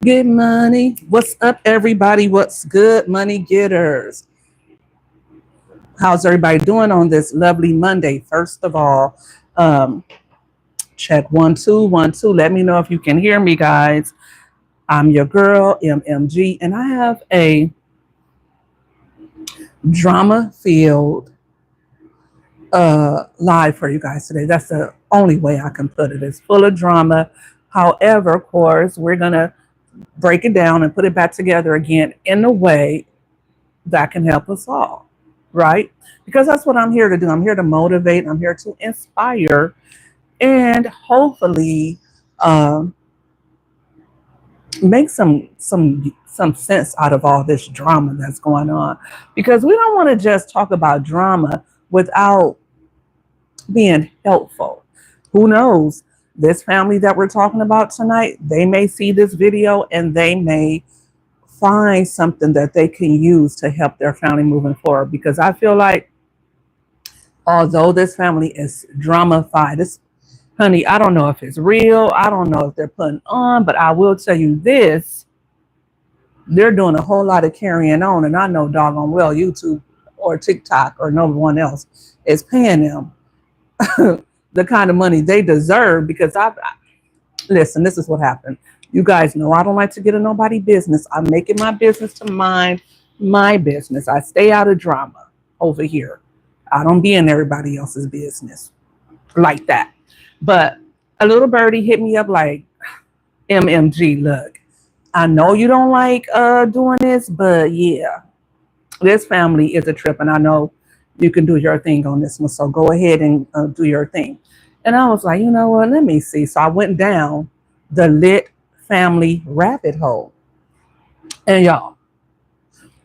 Get money. What's up, everybody? What's good, money getters? How's everybody doing on this lovely Monday? First of all, um, check 1 2 1 2. Let me know if you can hear me, guys. I'm your girl, MMG, and I have a drama filled live for you guys today. That's the only way I can put it. It's full of drama. However, of course, we're going to break it down and put it back together again in a way that can help us all, right? Because that's what I'm here to do. I'm here to motivate, I'm here to inspire, and hopefully um, make some sense out of all this drama that's going on. Because we don't want to just talk about drama without being helpful. Who knows? This family that we're talking about tonight, they may see this video and they may find something that they can use to help their family moving forward. Because I feel like although this family is drama-fied, it's, honey, I don't know if it's real. I don't know if they're putting on, but I will tell you this. They're doing a whole lot of carrying on, and I know doggone well YouTube or TikTok or no one else is paying them the kind of money they deserve because listen, this is what happened. You guys know I don't like to get in nobody's business. I'm making my business to mind my business. I stay out of drama over here. I don't be in everybody else's business like that. But a little birdie hit me up like, MMG, look, I know you don't like doing this, but yeah, this family is a trip, and I know you can do your thing on this one. So go ahead and do your thing. And I was like, you know what? Let me see. So I went down the lit family rabbit hole. And y'all,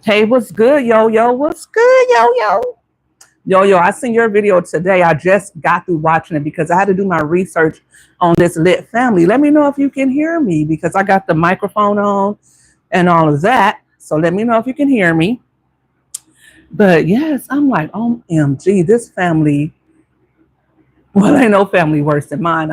hey, what's good, yo, yo? What's good, yo, yo? Yo, yo, I seen your video today. I just got through watching it because I had to do my research on this lit family. Let me know if you can hear me because I got the microphone on and all of that. So let me know if you can hear me. But yes, I'm like, OMG, this family, well, ain't no family worse than mine.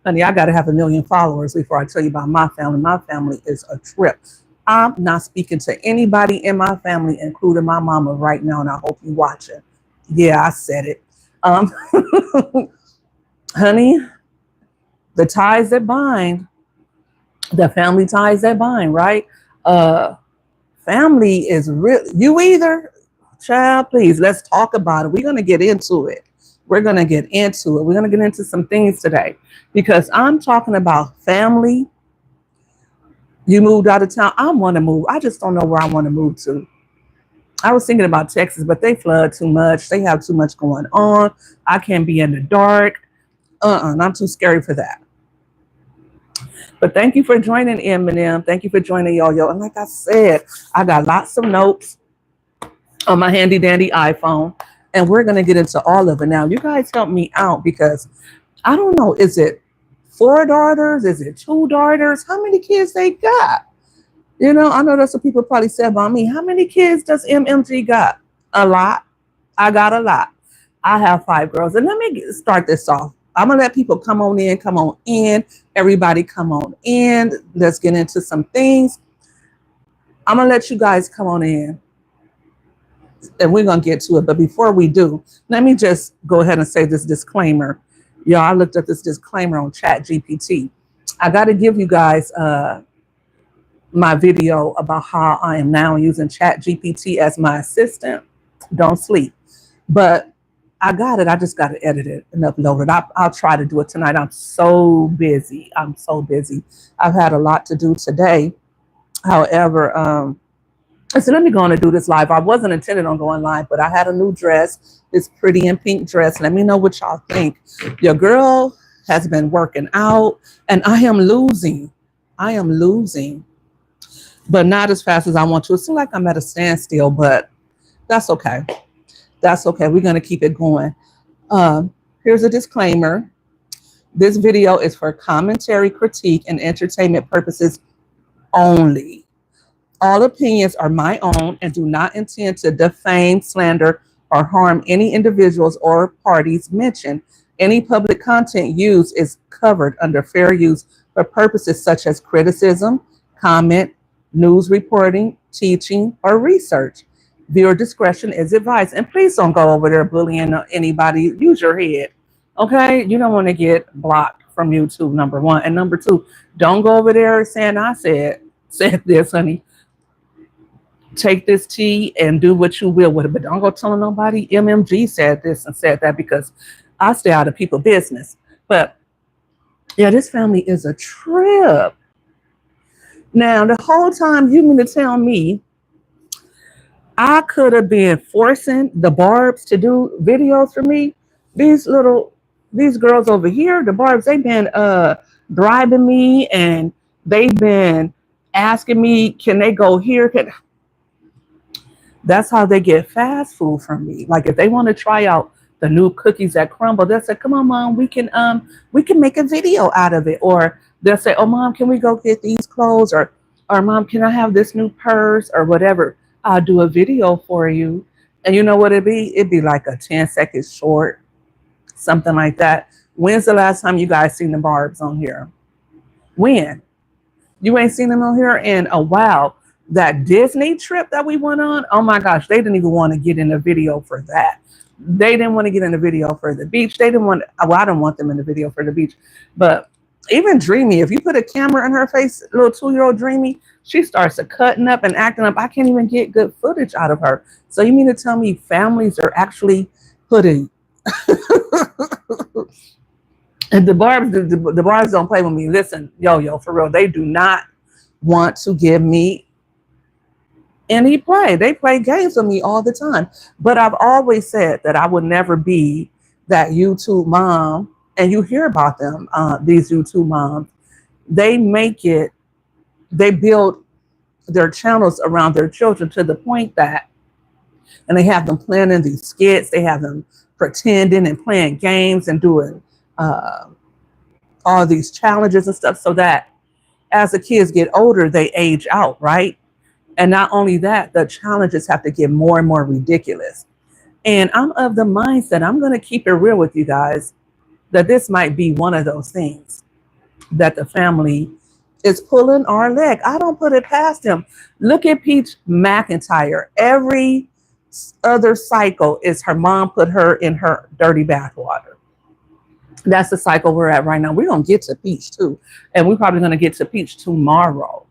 Honey, I got to have 1 million followers before I tell you about my family. My family is a trip. I'm not speaking to anybody in my family, including my mama right now, and I hope you watching. Yeah, I said it. Um, honey, the ties that bind, the family ties that bind, right? Uh, family is real. You either, child, please, let's talk about it. We're going to get into it. We're going to get into it. We're going to get into some things today because I'm talking about family. You moved out of town. I want to move. I just don't know where I want to move to. I was thinking about Texas, but they flood too much. They have too much going on. I can't be in the dark. I'm too scary for that. But thank you for joining Eminem. Thank you for joining Yo Yo. And like I said, I got lots of notes on my handy dandy iPhone, and we're gonna get into all of it now. You guys help me out because I don't know. Is it 4 daughters? Is it 2 daughters? How many kids they got? You know, I know that's what people probably said about me. How many kids does MMG got? A lot. I got a lot. I have 5 girls. And let me start this off. I'm going to let people come on in, come on in. Everybody come on in. Let's get into some things. I'm going to let you guys come on in and we're going to get to it. But before we do, let me just go ahead and say this disclaimer. Y'all, I looked up this disclaimer on Chat GPT. I got to give you guys my video about how I am now using Chat GPT as my assistant. Don't sleep. But I got it. I just got to edit it and upload it. I'll try to do it tonight. I'm so busy. I'm so busy. I've had a lot to do today. However, I said, let me go on and do this live. I wasn't intending on going live, but I had a new dress, this pretty and pink dress. Let me know what y'all think. Your girl has been working out and I am losing. I am losing, but not as fast as I want to. It seems like I'm at a standstill, but that's okay. That's okay. We're going to keep it going. Here's a disclaimer. This video is for commentary, critique, and entertainment purposes only. All opinions are my own and do not intend to defame, slander, or harm any individuals or parties mentioned. Any public content used is covered under fair use for purposes such as criticism, comment, news reporting, teaching, or research. Viewer discretion is advised. And please don't go over there bullying anybody. Use your head. Okay? You don't want to get blocked from YouTube, number one. And number two, don't go over there saying I said this, honey. Take this tea and do what you will with it. But don't go telling nobody MMG said this and said that, because I stay out of people's business. But yeah, this family is a trip. Now, the whole time you mean to tell me I could have been forcing the Barbs to do videos for me? These girls over here, the Barbs, they've been bribing me, and they've been asking me, can they go here? That's how they get fast food from me. Like if they want to try out the new cookies at Crumble, they'll say, "Come on, mom, we can make a video out of it." Or they'll say, "Oh, mom, can we go get these clothes?" Or "Mom, can I have this new purse?" Or whatever. I'll do a video for you. And you know what it'd be? It'd be like a 10-second short, something like that. When's the last time you guys seen the Barbs on here? When? You ain't seen them on here in a while. That Disney trip that we went on, oh my gosh, they didn't even want to get in a video for that. They didn't want to get in the video for the beach. They didn't want, well, I didn't want them in the video for the beach. But even Dreamy, if you put a camera in her face, little 2-year-old Dreamy, she starts to cutting up and acting up. I can't even get good footage out of her. So you mean to tell me families are actually putting and the Barbs don't play with me. Listen, yo, for real, they do not want to give me any play. They play games with me all the time. But I've always said that I would never be that YouTube mom. And you hear about them, these YouTube moms. They build their channels around their children to the point that, and they have them planning these skits. They have them pretending and playing games and doing all these challenges and stuff, so that as the kids get older, they age out, right? And not only that, the challenges have to get more and more ridiculous. And I'm of the mindset, I'm going to keep it real with you guys, that this might be one of those things that the family is pulling our leg. I don't put it past them. Look at Peach McIntyre. Every other cycle is her mom put her in her dirty bathwater. That's the cycle we're at right now. We're going to get to Peach too. And we're probably going to get to Peach tomorrow.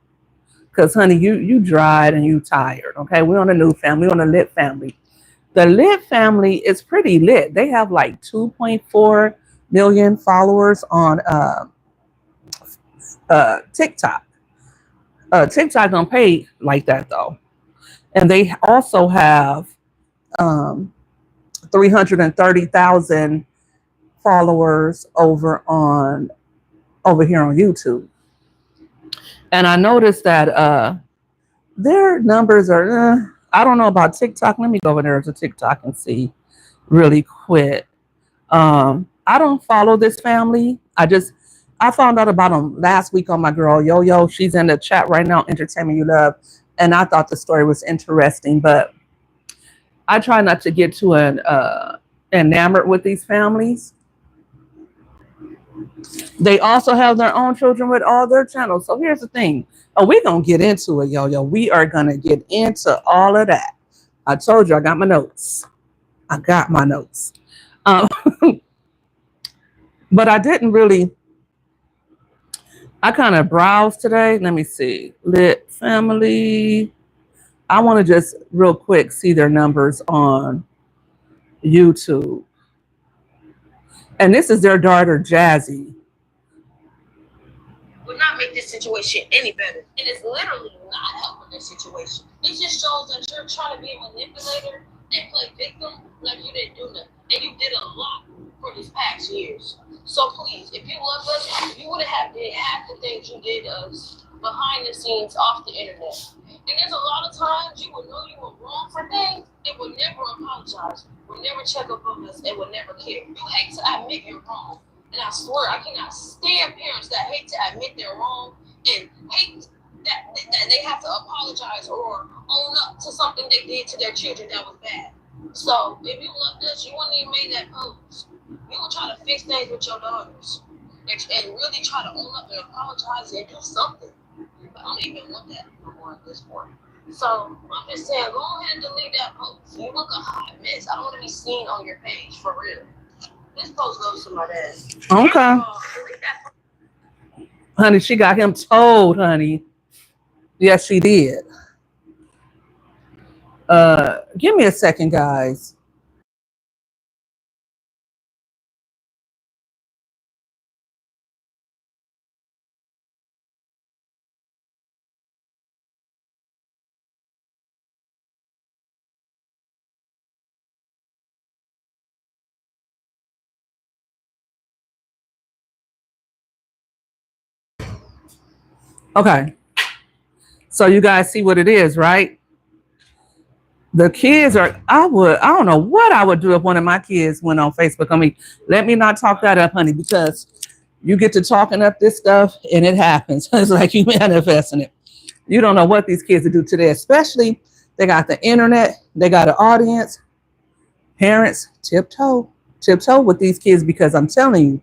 Because, honey, you dried and you tired, okay? We're on a new family. We're on a lit family. The lit family is pretty lit. They have like 2.4 million followers on TikTok. TikTok don't pay like that, though. And they also have 330,000 followers over here on YouTube. And I noticed that their numbers are, I don't know about TikTok. Let me go over there to TikTok and see really quick. I don't follow this family. I found out about them last week on my girl Yo-Yo. She's in the chat right now, Entertainment You Love. And I thought the story was interesting, but I try not to get too enamored with these families. They also have their own children with all their channels. So here's the thing. Oh, we're going to get into it, Yo-Yo. We are going to get into all of that. I told you I got my notes. But I didn't really, I kind of browsed today. Let me see. Lit family. I want to just real quick see their numbers on YouTube. And this is their daughter, Jazzy. Would not make this situation any better. It is literally not helping this situation. It just shows that you're trying to be a manipulator and play victim like you didn't do nothing. And you did a lot for these past years. So please, if you love us, you would have did half the things you did us behind the scenes off the internet. And there's a lot of times you would know you were wrong for things and would never apologize, would never check up on us, and would never care. You hate to admit you're wrong. And I swear, I cannot stand parents that hate to admit they're wrong and hate that they have to apologize or own up to something they did to their children that was bad. So if you loved us, you wouldn't even make that post. You would try to fix things with your daughters and really try to own up and apologize and do something. I don't even want that on this board. So I'm just saying, go ahead and delete that post. You look a hot mess. I don't want to be seen on your page for real. This post goes to my dad. Okay. Delete that. Honey, she got him told, honey. Yes, she did. Give me a second, guys. Okay. So you guys see what it is, right? The kids are, I don't know what I would do if one of my kids went on Facebook. I mean, let me not talk that up, honey, because you get to talking up this stuff and it happens. It's like you manifesting it. You don't know what these kids will do today, especially they got the internet, they got an audience. Parents, tiptoe with these kids because I'm telling you,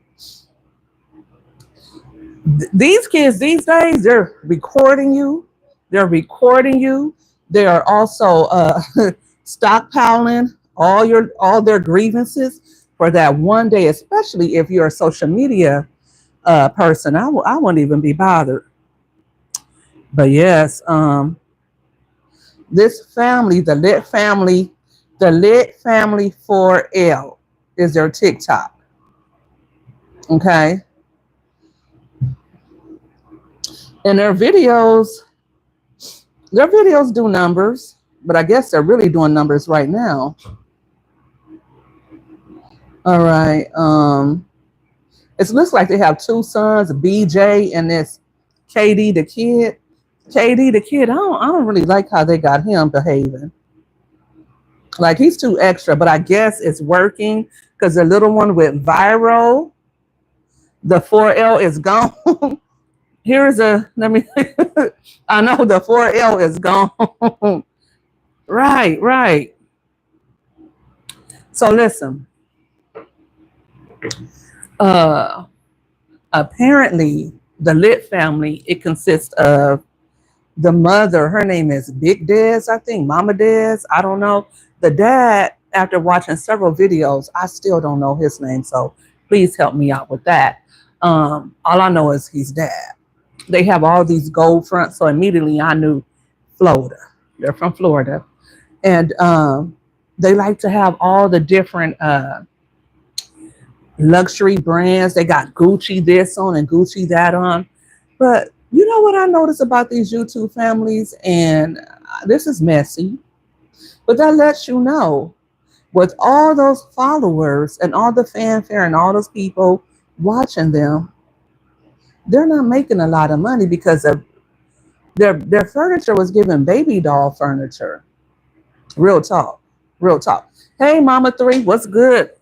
these kids these days, they're recording you. They're recording you. They are also stockpiling all their grievances for that one day, especially if you're a social media person. I wouldn't even be bothered. But yes, this family, the Lit Family 4L is their TikTok. Okay. And their videos do numbers, but I guess they're really doing numbers right now. All right. It looks like they have two sons, BJ and this KD the kid. KD the kid, I don't really like how they got him behaving. Like he's too extra, but I guess it's working because the little one with viral, the 4L is gone. Here's a let me I know the 4L is gone. Right. So listen, uh apparently the Lit family, it consists of the mother, her name is Big Dez, I think, Mama Dez, I don't know. The dad, after watching several videos, I still don't know his name, so please help me out with that. All I know is he's dad. They have all these gold fronts, so immediately I knew Florida. They're from Florida. And they like to have all the different luxury brands. They got Gucci this on and Gucci that on. But you know what I notice about these YouTube families? And this is messy, but that lets you know with all those followers and all the fanfare and all those people watching them, they're not making a lot of money because of their furniture was given baby doll furniture. Real talk. Real talk. Hey, Mama Three, what's good?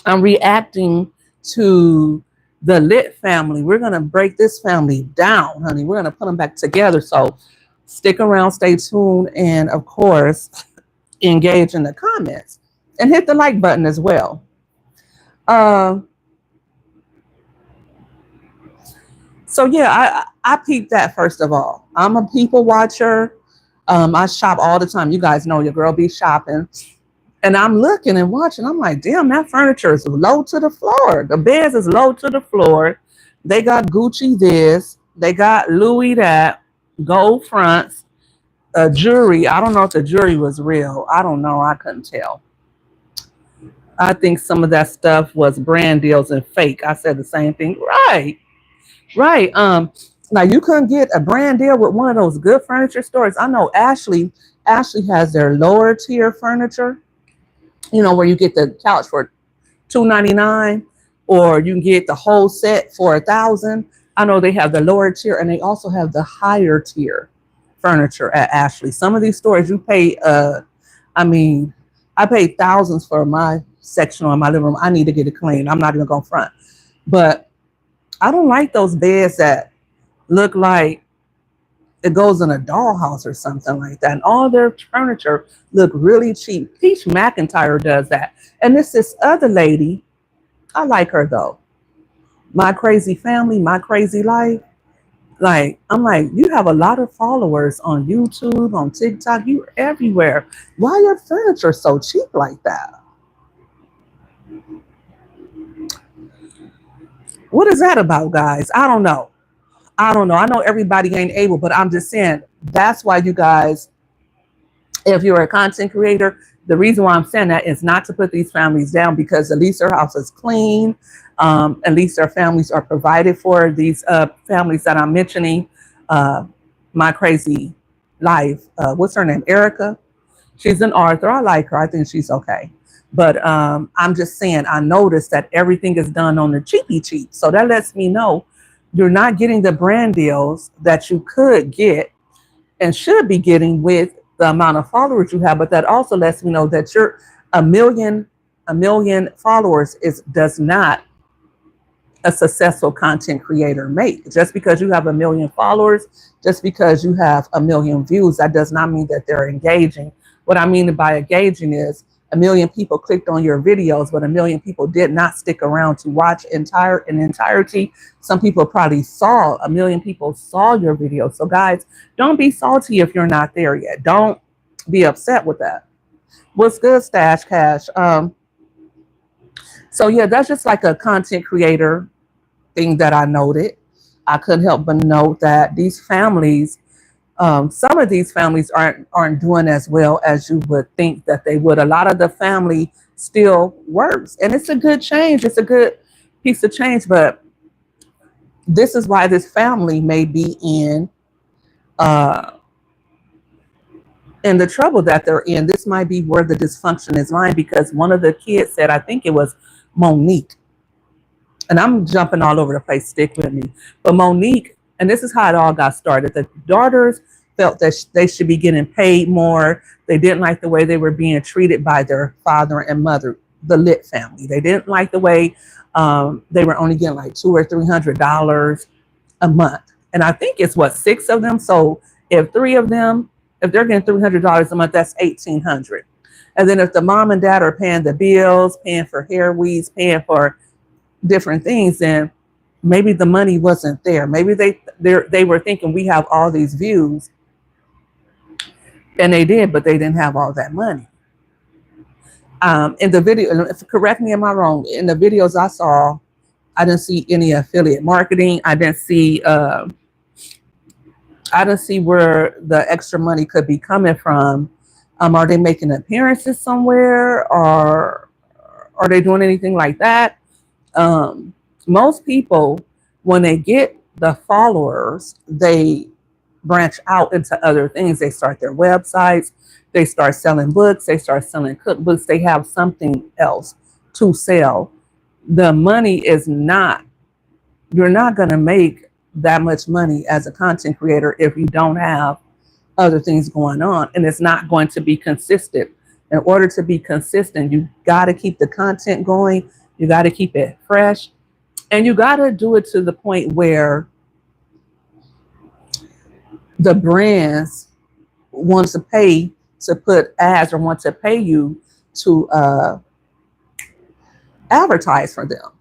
I'm reacting to the Lit family. We're going to break this family down, honey. We're going to put them back together. So stick around, stay tuned, and of course, engage in the comments and hit the like button as well. So yeah, I peep that first of all. I'm a people watcher. I shop all the time. You guys know your girl be shopping. And I'm looking and watching. I'm like, damn, that furniture is low to the floor. The beds is low to the floor. They got Gucci this. They got Louis that. Gold fronts. Jewelry. I don't know if the jewelry was real. I don't know. I couldn't tell. I think some of that stuff was brand deals and fake. I said the same thing. Right. Now you couldn't get a brand deal with one of those good furniture stores. I know Ashley has their lower tier furniture. You know, where you get the couch for $299, or you can get the whole set for $1,000. I know they have the lower tier, and they also have the higher tier furniture at Ashley. Some of these stores you pay. I paid thousands for my section on my living room. I need to get it clean. I'm not even gonna front, but I don't like those beds that look like it goes in a dollhouse or something like that. And all their furniture look really cheap. Peach McIntyre does that. And this other lady, I like her though. My Crazy Family, My Crazy Life. Like, I'm like, you have a lot of followers on YouTube, on TikTok, you're everywhere. Why your furniture so cheap like that? What is that about, guys? I don't know. I don't know. I know everybody ain't able, but I'm just saying that's why you guys, if you're a content creator, the reason why I'm saying that is not to put these families down, because at least their house is clean. At least their families are provided for. These families that I'm mentioning, uh, my crazy life, what's her name? Erica. She's an author. I like her. I think she's okay. But I'm just saying, I noticed that everything is done on the cheapy cheap. So that lets me know you're not getting the brand deals that you could get and should be getting with the amount of followers you have. But that also lets me know that you're a million followers is does not a successful content creator make. Just because you have a million followers, just because you have a million views, that does not mean that they're engaging. What I mean by engaging is a million people clicked on your videos, but a million people did not stick around to watch in entirety. Some people probably saw, a million people saw your video. So guys, don't be salty if you're not there yet. Don't be upset with that. What's good, Stash Cash? So yeah, that's just like a content creator thing that I noted. I couldn't help but note that these families, some of these families aren't doing as well as you would think that they would. A lot of the family still works, and it's a good change. It's a good piece of change, but this is why this family may be uh, in the trouble that they're in. This might be where the dysfunction is lying, because one of the kids said, I think it was Monique, and I'm jumping all over the place, stick with me. But Monique, and this is how it all got started. The daughters felt that they should be getting paid more. They didn't like the way they were being treated by their father and mother, the Lit family. They didn't like the way they were only getting like $200 or $300 a month. And I think it's what, 6 of them. So if 3 of them, if they're getting $300 a month, that's $1,800. And then if the mom and dad are paying the bills, paying for hair weaves, paying for different things, and maybe the money wasn't there. Maybe they were thinking we have all these views, and they did, but they didn't have all that money. In the video, correct me, am I wrong? In the videos I saw, I didn't see any affiliate marketing. I didn't see where the extra money could be coming from. Are they making appearances somewhere, or are they doing anything like that? Most people, when they get the followers, they branch out into other things. They start their websites, they start selling books, they start selling cookbooks, they have something else to sell. The money is not, you're not going to make that much money as a content creator if you don't have other things going on, and it's not going to be consistent. In order to be consistent, you got to keep the content going, you got to keep it fresh, and you got to do it to the point where the brands want to pay to put ads, or want to pay you to advertise for them.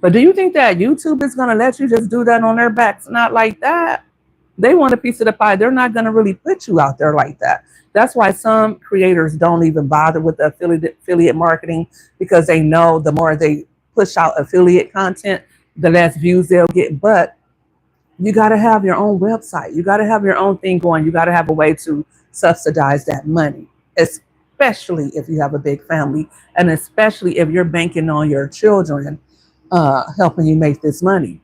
But do you think that YouTube is going to let you just do that on their backs? Not like that. They want a piece of the pie. They're not going to really put you out there like that. That's why some creators don't even bother with the affiliate marketing, because they know the more they push out affiliate content, the less views they'll get. But you got to have your own website. You got to have your own thing going. You got to have a way to subsidize that money, especially if you have a big family, and especially if you're banking on your children helping you make this money.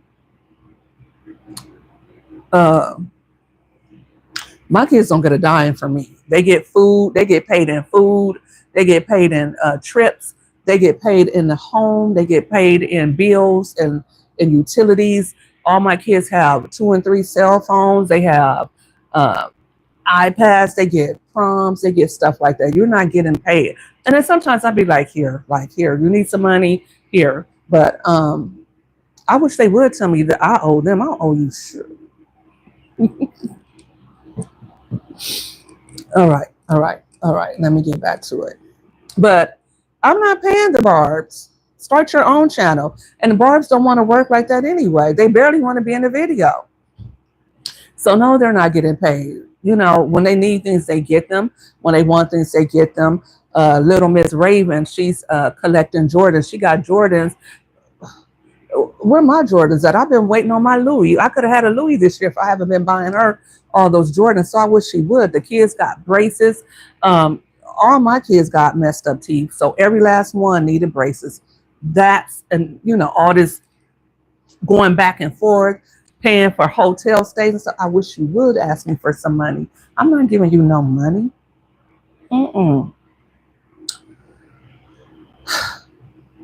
My kids don't get a dime from me. They get food. They get paid in food. They get paid in trips. They get paid in the home. They get paid in bills and utilities. All my kids have 2 and 3 cell phones. They have iPads. They get proms. They get stuff like that. You're not getting paid. And then sometimes I'd be like, here, you need some money here. But I wish they would tell me that I owe them. I don't owe you shit. All right. Let me get back to it. But I'm not paying the Barbs. Start your own channel. And the Barbs don't want to work like that anyway. They barely want to be in the video. So no, they're not getting paid. You know, when they need things, they get them. When they want things, they get them. Little Miss Raven, she's collecting Jordans. She got Jordans. Where my Jordans at? I've been waiting on my Louis. I could have had a Louis this year if I haven't been buying her all those Jordans. So I wish she would. The kids got braces. All my kids got messed up teeth. So every last one needed braces. That's, and you know, all this going back and forth, paying for hotel stays and stuff. I wish you would ask me for some money. I'm not giving you no money. Mm-mm.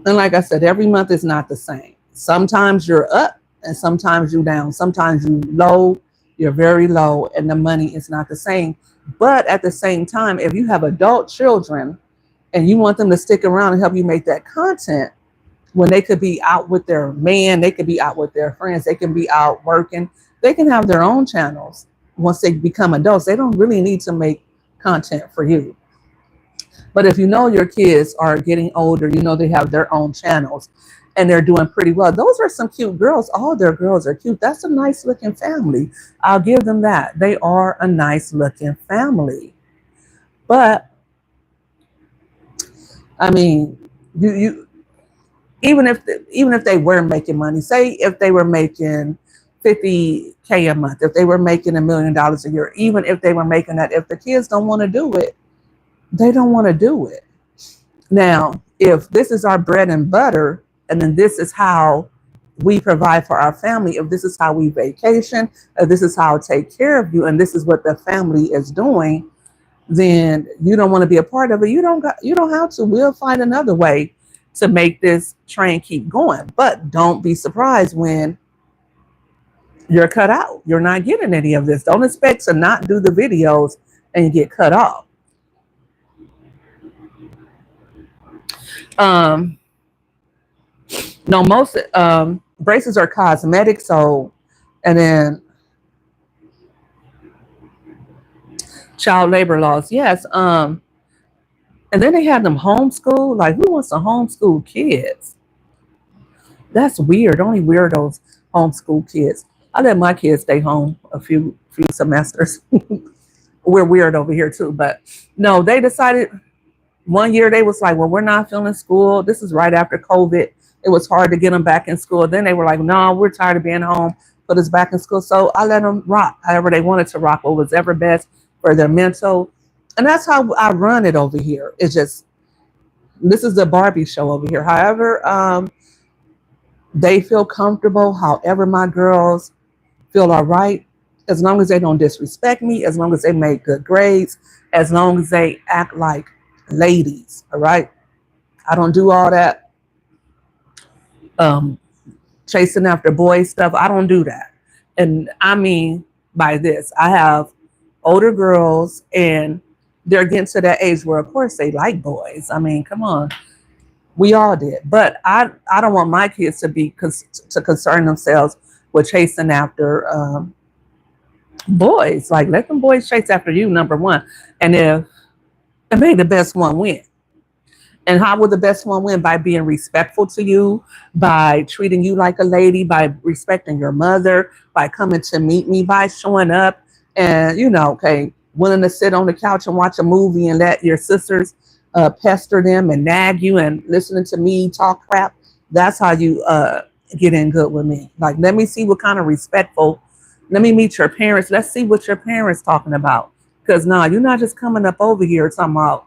And like I said, every month is not the same. Sometimes you're up and sometimes you're down. Sometimes you low, you're very low, and the money is not the same. But at the same time, if you have adult children and you want them to stick around and help you make that content, when they could be out with their man, they could be out with their friends, they can be out working, they can have their own channels once they become adults. They don't really need to make content for you. But if you know your kids are getting older, you know they have their own channels and they're doing pretty well. Those are some cute girls. All their girls are cute. That's a nice looking family. I'll give them that. They are a nice looking family. But I mean, you even if they were making money, say if they were making $50K a month, if they were making $1 million a year, even if they were making that, if the kids don't want to do it, they don't want to do it. Now, if this is our bread and butter, and then this is how we provide for our family, if this is how we vacation, if this is how I take care of you, and this is what the family is doing, then you don't want to be a part of it. You don't have to. We'll find another way to make this train keep going. But don't be surprised when you're cut out. You're not getting any of this. Don't expect to not do the videos and you get cut off. No, most braces are cosmetic. So, and then child labor laws. Yes. And then they had them homeschool. Like, who wants to homeschool kids? That's weird. Only weirdos homeschool kids. I let my kids stay home a few semesters. We're weird over here too, but no, they decided one year they was like, well, we're not feeling school. This is right after COVID. It was hard to get them back in school. Then they were like, no, we're tired of being home. Put us back in school. So I let them rock however they wanted to rock, what was ever best for their mental. And that's how I run it over here. It's just, this is the Barbie show over here. However, they feel comfortable. However, my girls feel all right. As long as they don't disrespect me, as long as they make good grades, as long as they act like ladies, all right? I don't do all that chasing after boys stuff. I don't do that. And I mean by this, I have older girls and they're getting to that age where, of course, they like boys. I mean, come on. We all did. But I don't want my kids to concern themselves with chasing after boys. Like, let them boys chase after you, number one. And may the best one win. And how will the best one win? By being respectful to you, by treating you like a lady, by respecting your mother, by coming to meet me, by showing up and, okay, willing to sit on the couch and watch a movie and let your sisters pester them and nag you and listening to me talk crap. That's how you get in good with me. Like, let me see what kind of respectful, let me meet your parents. Let's see what your parents talking about. Because no, you're not just coming up over here talking about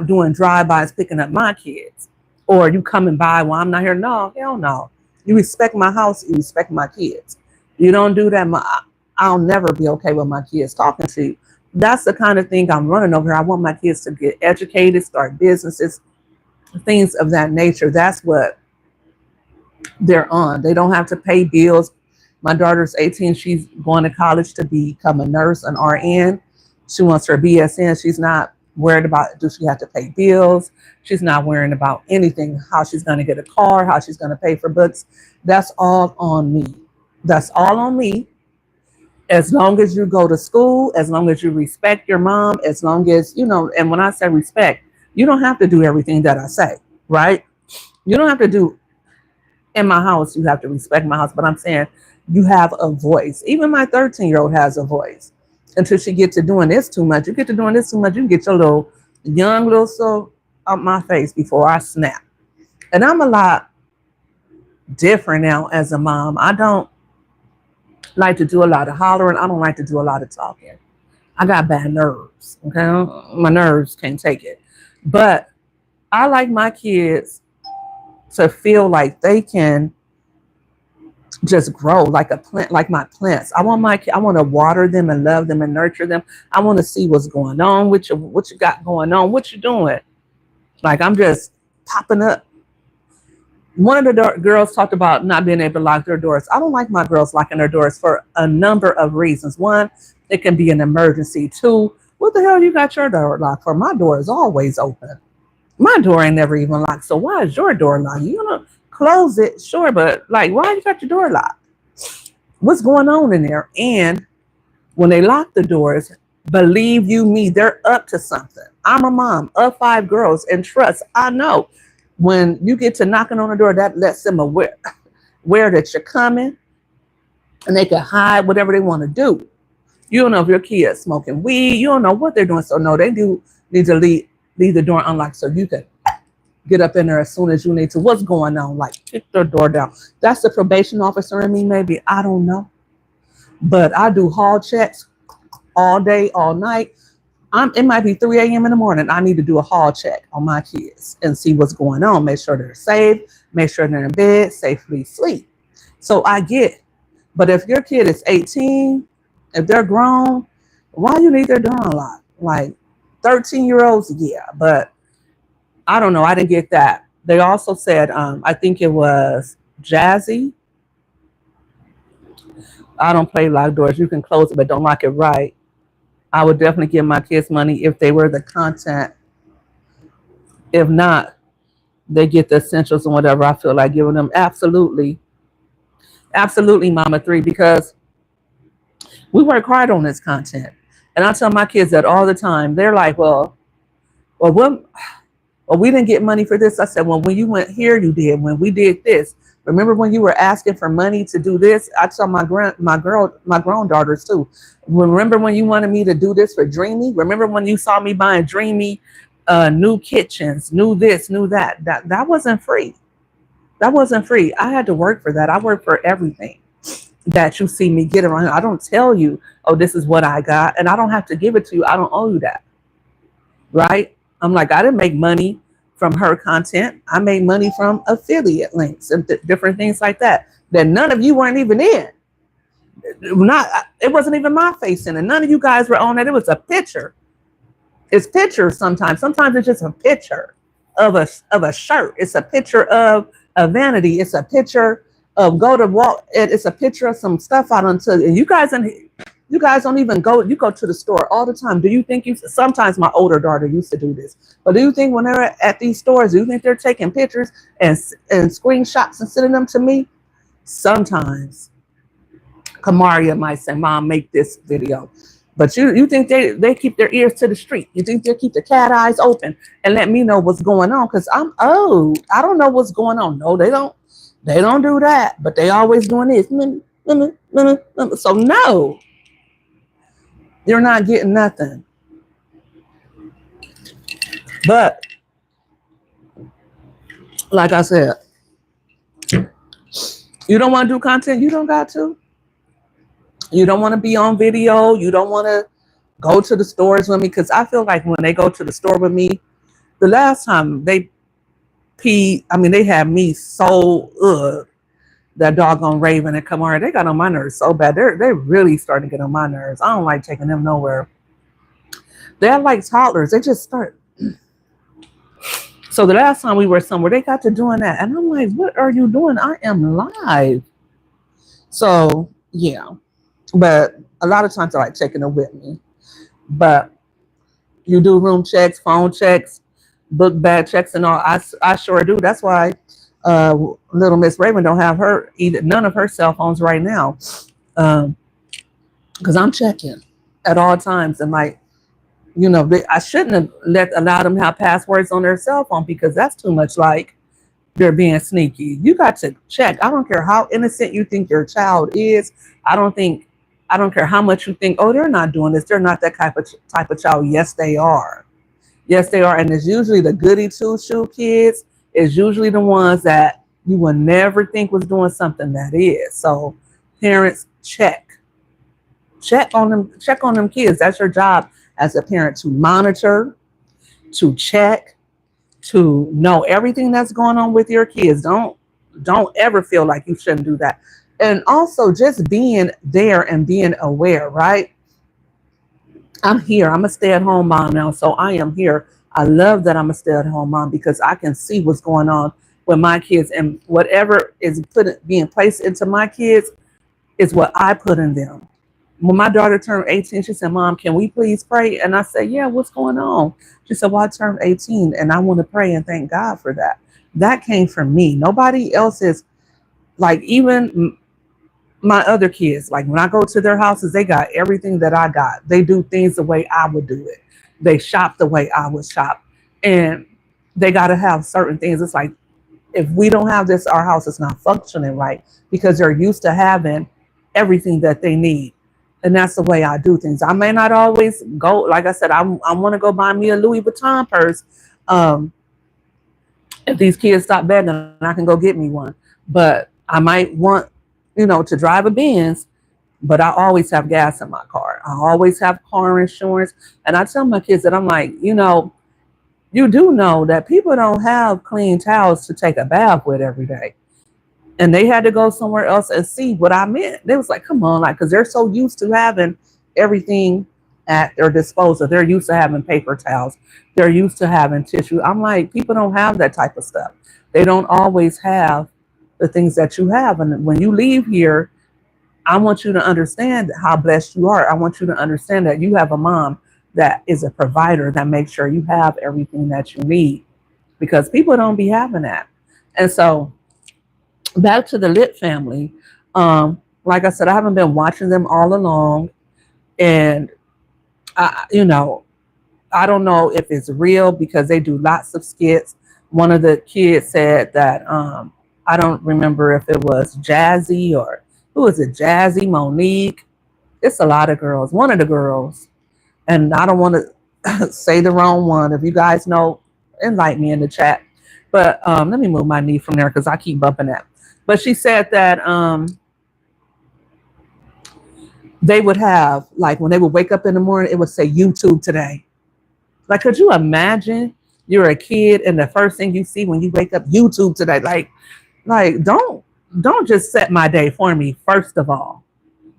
doing drive-bys, picking up my kids. Or you coming by while I'm not here. No, hell no. You respect my house, you respect my kids. You don't do that, I'll never be okay with my kids talking to you. That's the kind of thing I'm running over here. I want my kids to get educated, start businesses, things of that nature. That's what they're on. They don't have to pay bills. My daughter's 18. She's going to college to become a nurse, an RN. She wants her BSN. She's not worried about, do she have to pay bills? She's not worrying about anything, how she's going to get a car, how she's going to pay for books. That's all on me. That's all on me. As long as you go to school, as long as you respect your mom, as long as, and when I say respect, you don't have to do everything that I say, right? You don't have to do in my house. You have to respect my house. But I'm saying you have a voice. Even my 13-year-old has a voice. Until she gets to doing this too much. You get to doing this too much, you can get your little young little soul out my face before I snap. And I'm a lot different now as a mom. I don't like to do a lot of hollering. I don't like to do a lot of talking. I got bad nerves. Okay, my nerves can't take it. But I like my kids to feel like they can just grow like a plant, like my plants. I want to water them and love them and nurture them. I want to see what's going on with you, what you got going on, what you doing. Like I'm just popping up. One of the girls talked about not being able to lock their doors. I don't like my girls locking their doors for a number of reasons. One, it can be an emergency. Two, what the hell you got your door locked for? My door is always open. My door ain't never even locked. So why is your door locked? You gonna close it, sure, but like, why you got your door locked? What's going on in there? And when they lock the doors, believe you me, they're up to something. I'm a mom of 5 girls, and trust, I know when you get to knocking on the door, that lets them aware that you're coming, and they can hide whatever they want to do. You don't know if your kid's smoking weed. You don't know what they're doing. So no, they do need to leave the door unlocked so you can get up in there as soon as you need to. What's going on? Like, kick the door down. That's the probation officer in me, maybe. I don't know. But I do hall checks all day, all night. It might be 3 a.m. in the morning. I need to do a hall check on my kids and see what's going on. Make sure they're safe. Make sure they're in bed, safely sleep. So I get. But if your kid is 18, if they're grown, why you need their door unlocked? Like 13-year-olds, yeah. But I don't know. I didn't get that. They also said, I think it was Jazzy. I don't play locked doors. You can close it, but don't lock it right. I would definitely give my kids money if they were the content. If not, they get the essentials and whatever I feel like giving them. Absolutely. Absolutely, Mama 3, because we work hard on this content. And I tell my kids that all the time. They're like, well, we didn't get money for this. I said, well, when you went here, you did. When we did this, remember when you were asking for money to do this? I tell my grown daughters too. Remember when you wanted me to do this for Dreamy? Remember when you saw me buying Dreamy new kitchens, new this, new that? That wasn't free. That wasn't free. I had to work for that. I work for everything that you see me get around. I don't tell you, oh, this is what I got, and I don't have to give it to you. I don't owe you that, right? I'm like, I didn't make money from her content. I made money from affiliate links and different things like that none of you weren't even in. It wasn't even my face in it. None of you guys were on that. It was a picture. It's pictures sometimes. Sometimes it's just a picture of a shirt. It's a picture of a vanity. It's a picture of go to walk. It's a picture of some stuff out until, and you guys don't even go. You go to the store all the time. Do you think sometimes my older daughter used to do this, but do you think when they're at these stores, do you think they're taking pictures and screenshots and sending them to me? Sometimes Kamaria might say, Mom, make this video. But you think they keep their ears to the street. You think they keep the cat eyes open and let me know what's going on, because I'm old. I don't know what's going on. No, they don't. They don't do that, but they always doing this. So no, you're not getting nothing. But like I said, you don't want to do content, you don't got to. You don't want to be on video. You don't want to go to the stores with me, because I feel like when they go to the store with me, the last time they they had me so that doggone Raven and Kamara, they got on my nerves so bad. They're really starting to get on my nerves. I don't like taking them nowhere. They're like toddlers. They just start. So the last time we were somewhere, they got to doing that. And I'm like, what are you doing? I am live. So, yeah. But a lot of times I like taking them with me. But you do room checks, phone checks, book bag checks, and all. I sure do. That's why little Miss Raven don't have none of her cell phones right now, because I'm checking at all times. And like, I shouldn't have allowed them to have passwords on their cell phone, because that's too much like they're being sneaky. You got to check. I don't care how innocent you think your child is. I don't care how much you think, oh, they're not doing this. They're not that type of child. Yes, they are. Yes, they are. And it's usually the goody two shoe kids. It's usually the ones that you would never think was doing something that is. So parents, check on them kids. That's your job as a parent, to monitor, to check, to know everything that's going on with your kids. Don't ever feel like you shouldn't do that. And also just being there and being aware, right? I'm here. I'm a stay-at-home mom now, so I am here. I love that I'm a stay-at-home mom because I can see what's going on with my kids, and whatever is being placed into my kids is what I put in them. When my daughter turned 18, she said, Mom, can we please pray? And I said, yeah, what's going on? She said, well, I turned 18 and I want to pray and thank God for that. That came from me. Nobody else is like, even my other kids, like when I go to their houses, they got everything that I got. They do things the way I would do it. They shop the way I would shop. And they got to have certain things. It's like, if we don't have this, our house is not functioning right, because they're used to having everything that they need. And that's the way I do things. I may not always go, like I said, I want to go buy me a Louis Vuitton purse. If these kids stop begging, I can go get me one. But I might want, to drive a Benz, but I always have gas in my car. I always have car insurance. And I tell my kids that I'm like, you do know that people don't have clean towels to take a bath with every day. And they had to go somewhere else and see what I meant. They was like, come on, like, because they're so used to having everything at their disposal. They're used to having paper towels. They're used to having tissue. I'm like, people don't have that type of stuff. They don't always have the things that you have. And when you leave here, I want you to understand how blessed you are. I want you to understand that you have a mom that is a provider, that makes sure you have everything that you need, because people don't be having that. And so back to the Lit family. Like I said, I haven't been watching them all along. And, I don't know if it's real because they do lots of skits. One of the kids said that, I don't remember if it was Jazzy or who is it? Jazzy, Monique. It's a lot of girls. One of the girls, and I don't want to say the wrong one. If you guys know, enlighten me in the chat. But let me move my knee from there because I keep bumping that. But she said that they would have, like, when they would wake up in the morning, it would say YouTube today. Like, could you imagine you're a kid and the first thing you see when you wake up, YouTube today? Like don't just set my day for me, first of all.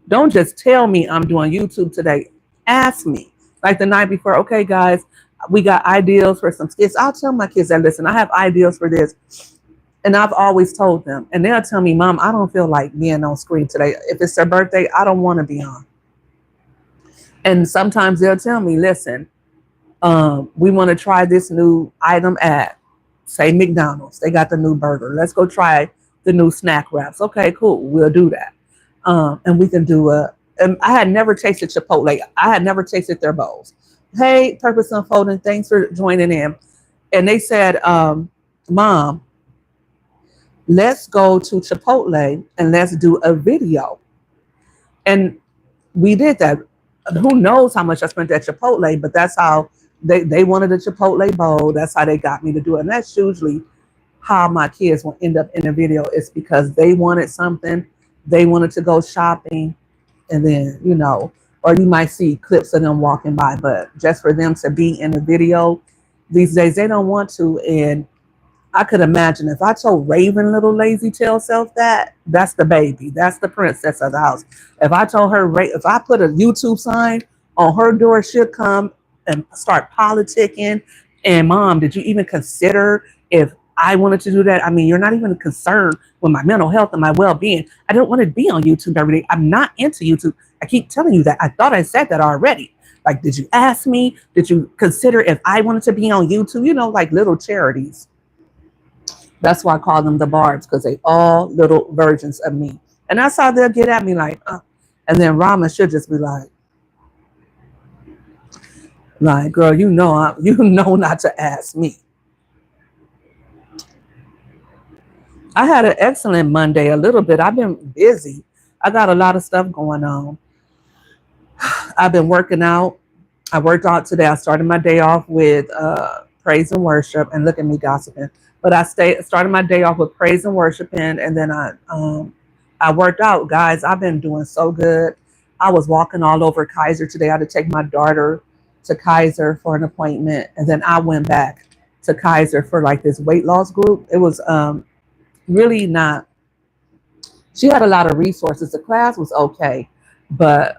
Don't just tell me I'm doing YouTube today. Ask me. Like the night before, okay, guys, we got ideas for some skits. I'll tell my kids that, listen, I have ideas for this. And I've always told them. And they'll tell me, Mom, I don't feel like being on screen today. If it's their birthday, I don't want to be on. And sometimes they'll tell me, listen, we want to try this new item at, say, McDonald's. They got the new burger. Let's go try the new snack wraps. Okay, cool. We'll do that. And we can do and I had never tasted Chipotle. I had never tasted their bowls. Hey, Purpose Unfolding, thanks for joining in. And they said, Mom, let's go to Chipotle and let's do a video. And we did that. Who knows how much I spent at Chipotle, but that's how they wanted a Chipotle bowl. That's how they got me to do it. And that's usually how my kids will end up in a video. It's because they wanted something. They wanted to go shopping. And then, or you might see clips of them walking by. But just for them to be in the video these days, they don't want to. And I could imagine if I told Raven, little lazy tail self, that's the baby. That's the princess of the house. If I told her, if I put a YouTube sign on her door, she'll come and start politicking. And Mom, did you even consider if I wanted to do that? I mean, you're not even concerned with my mental health and my well-being. I don't want to be on YouTube every day. I'm not into YouTube. I keep telling you that. I thought I said that already. Like, did you ask me? Did you consider if I wanted to be on YouTube? Like little charities. That's why I call them the Barbs, because they all little versions of me. And that's how they'll get at me, like, and then Rama should just be like, girl, you know not to ask me. I had an excellent Monday. A little bit. I've been busy. I got a lot of stuff going on. I've been working out. I worked out today. I started my day off with praise and worship, and look at me gossiping. But started my day off with praise and worshiping, and then I worked out, guys. I've been doing so good. I was walking all over Kaiser today. I had to take my daughter to Kaiser for an appointment, and then I went back to Kaiser for like this weight loss group. It was really not. She had a lot of resources. The class was okay, but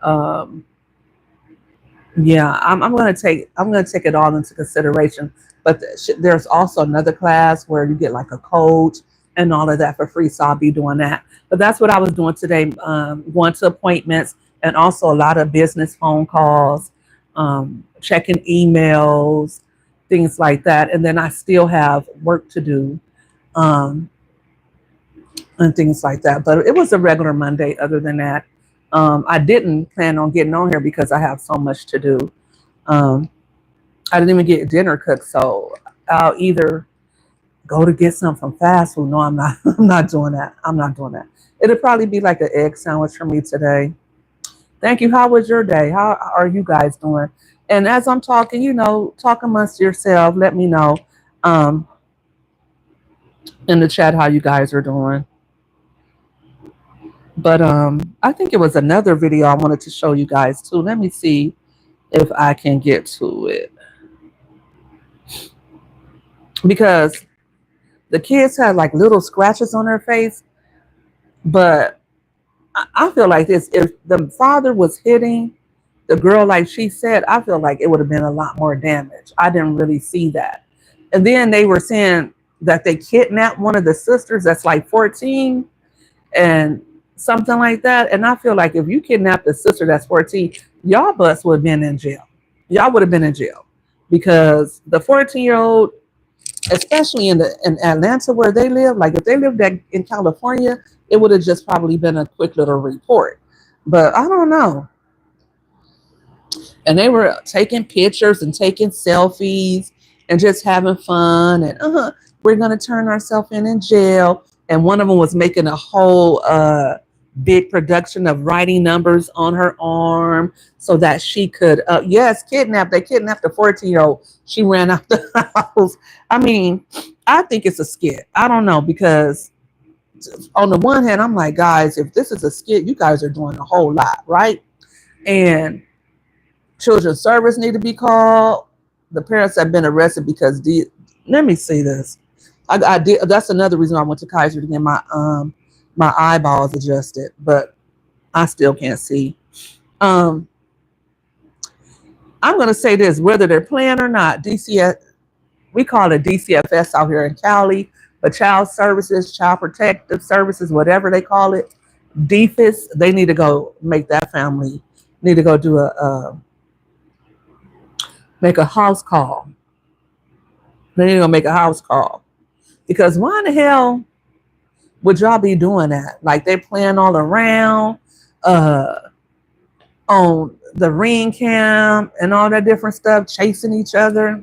yeah, I'm gonna take it all into consideration. But there's also another class where you get like a coach and all of that for free. So I'll be doing that. But that's what I was doing today, going to appointments and also a lot of business phone calls, checking emails, things like that. And then I still have work to do, um, and things like that. But it was a regular Monday. Other than that, I didn't plan on getting on here because I have so much to do. Um, I didn't even get dinner cooked, so I'll either go to get some from fast food. No, I'm not. I'm not doing that. I'm not doing that. It'll probably be like an egg sandwich for me today. Thank you. How was your day? How are you guys doing? And as I'm talking, talk amongst yourself. Let me know um, in the chat how you guys are doing. But I think it was another video I wanted to show you guys too. Let me see if I can get to it because the kids had like little scratches on their face, but I feel like this: if the father was hitting the girl like she said, I feel like it would have been a lot more damage. I didn't really see that. And then they were saying that they kidnapped one of the sisters that's like 14 and something like that. And I feel like if you kidnapped a sister that's 14, y'all butts would have been in jail. Y'all would have been in jail because the 14-year-old, especially in Atlanta where they live, like if they lived in California, it would have just probably been a quick little report. But I don't know. And they were taking pictures and taking selfies and just having fun. And we're going to turn ourselves in jail. And one of them was making a whole big production of writing numbers on her arm so that she could, yes, kidnap. They kidnapped a 14-year-old. She ran out the house. I mean, I think it's a skit. I don't know, because on the one hand, I'm like, guys, if this is a skit, you guys are doing a whole lot, right? And children's service need to be called. The parents have been arrested because let me see this. I did. That's another reason I went to Kaiser to get my eyeballs adjusted, but I still can't see. I'm gonna say this: whether they're playing or not, DCF, we call it DCFS out here in Cali, but Child Services, Child Protective Services, whatever they call it, DFIS, they need to go make that family need to go do make a house call. They need to go make a house call. Because why in the hell would y'all be doing that? Like they're playing all around on the ring cam and all that different stuff, chasing each other.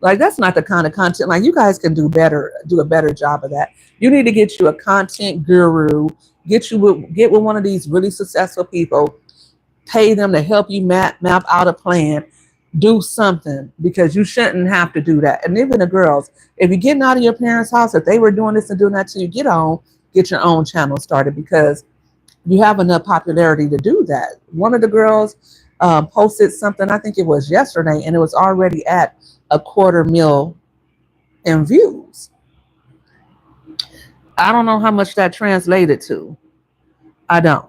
Like that's not the kind of content. Like you guys can do a better job of that. You need to get you a content guru, get with one of these really successful people, pay them to help you map out a plan. Do something, because you shouldn't have to do that. And even the girls, if you're getting out of your parents' house, if they were doing this and doing that to you, get your own channel started, because you have enough popularity to do that. One of the girls posted something, I think it was yesterday, and it was already at 250,000 in views. I don't know how much that translated to. I don't.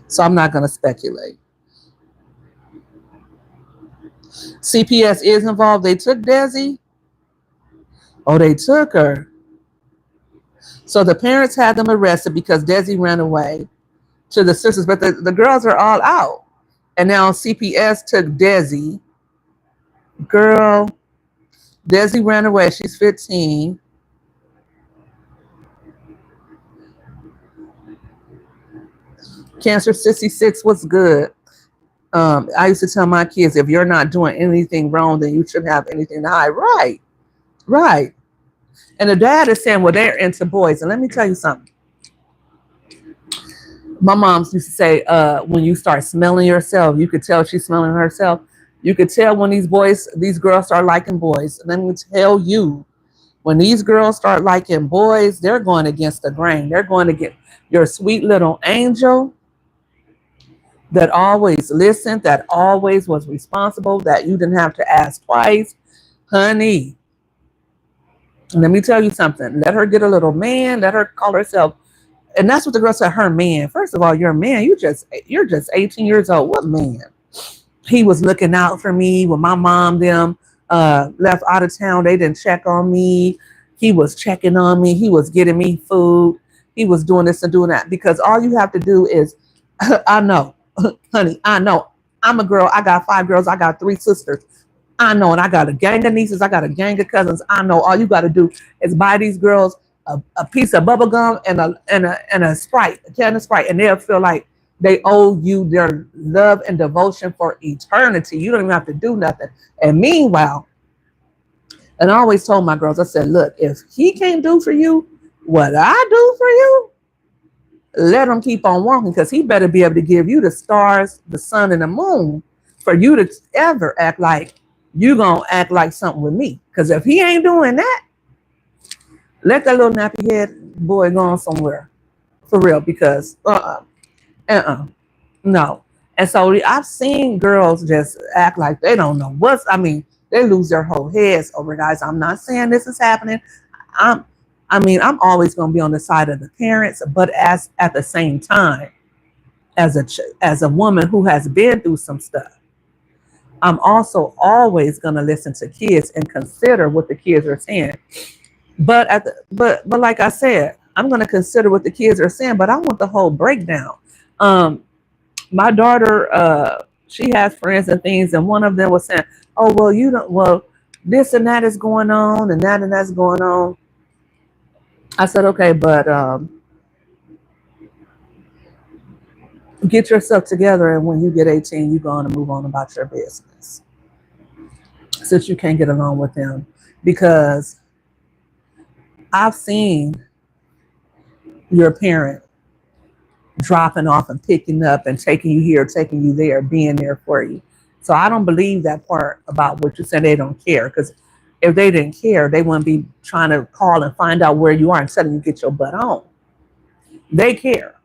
So I'm not going to speculate. CPS is involved. They took Desi. Oh, they took her. So the parents had them arrested because Desi ran away to the sisters, but the girls are all out. And now CPS took Desi. Girl, Desi ran away. She's 15. Cancer 66 was good. I used to tell my kids, if you're not doing anything wrong, then you shouldn't have anything to hide. Right. Right. And the dad is saying, well, they're into boys. And let me tell you something. My mom used to say, when you start smelling yourself, you could tell she's smelling herself. You could tell when these girls start liking boys. And let me tell you, when these girls start liking boys, they're going against the grain. They're going to get your sweet little angel that always listened, that always was responsible, that you didn't have to ask twice. Honey, let me tell you something. Let her get a little man. Let her call herself. And that's what the girl said, her man. First of all, you're a man. You're just 18 years old. What man? He was looking out for me when my mom them left out of town. They didn't check on me. He was checking on me. He was getting me food. He was doing this and doing that. Because all you have to do is, I know, honey, I know. I'm a girl. I got 5 girls. I got 3 sisters. I know, and I got a gang of nieces. I got a gang of cousins. I know. All you got to do is buy these girls a piece of bubble gum and a Sprite, a can of Sprite, and they'll feel like they owe you their love and devotion for eternity. You don't even have to do nothing. And meanwhile, and I always told my girls, I said, look, if he can't do for you what I do for you, let him keep on walking, because he better be able to give you the stars, the sun, and the moon for you to ever act like you gonna act like something with me. Because if he ain't doing that, let that little nappy head boy go on somewhere. For real, because no. And so I've seen girls just act like they don't know they lose their whole heads over guys. I'm not saying this is happening. I'm always going to be on the side of the parents, but at the same time, as a woman who has been through some stuff, I'm also always going to listen to kids and consider what the kids are saying. But like I said, I'm going to consider what the kids are saying, but I want the whole breakdown. My daughter, she has friends and things, and one of them was saying, "Oh, well, you don't. Well, this and that is going on, and that's going on." I said, "Okay, but get yourself together, and when you get 18, you go on and move on about your business, since you can't get along with them, because I've seen your parent dropping off and picking up and taking you here, taking you there, being there for you. So I don't believe that part about what you said they don't care, because if they didn't care, they wouldn't be trying to call and find out where you are and telling you get your butt on. They care.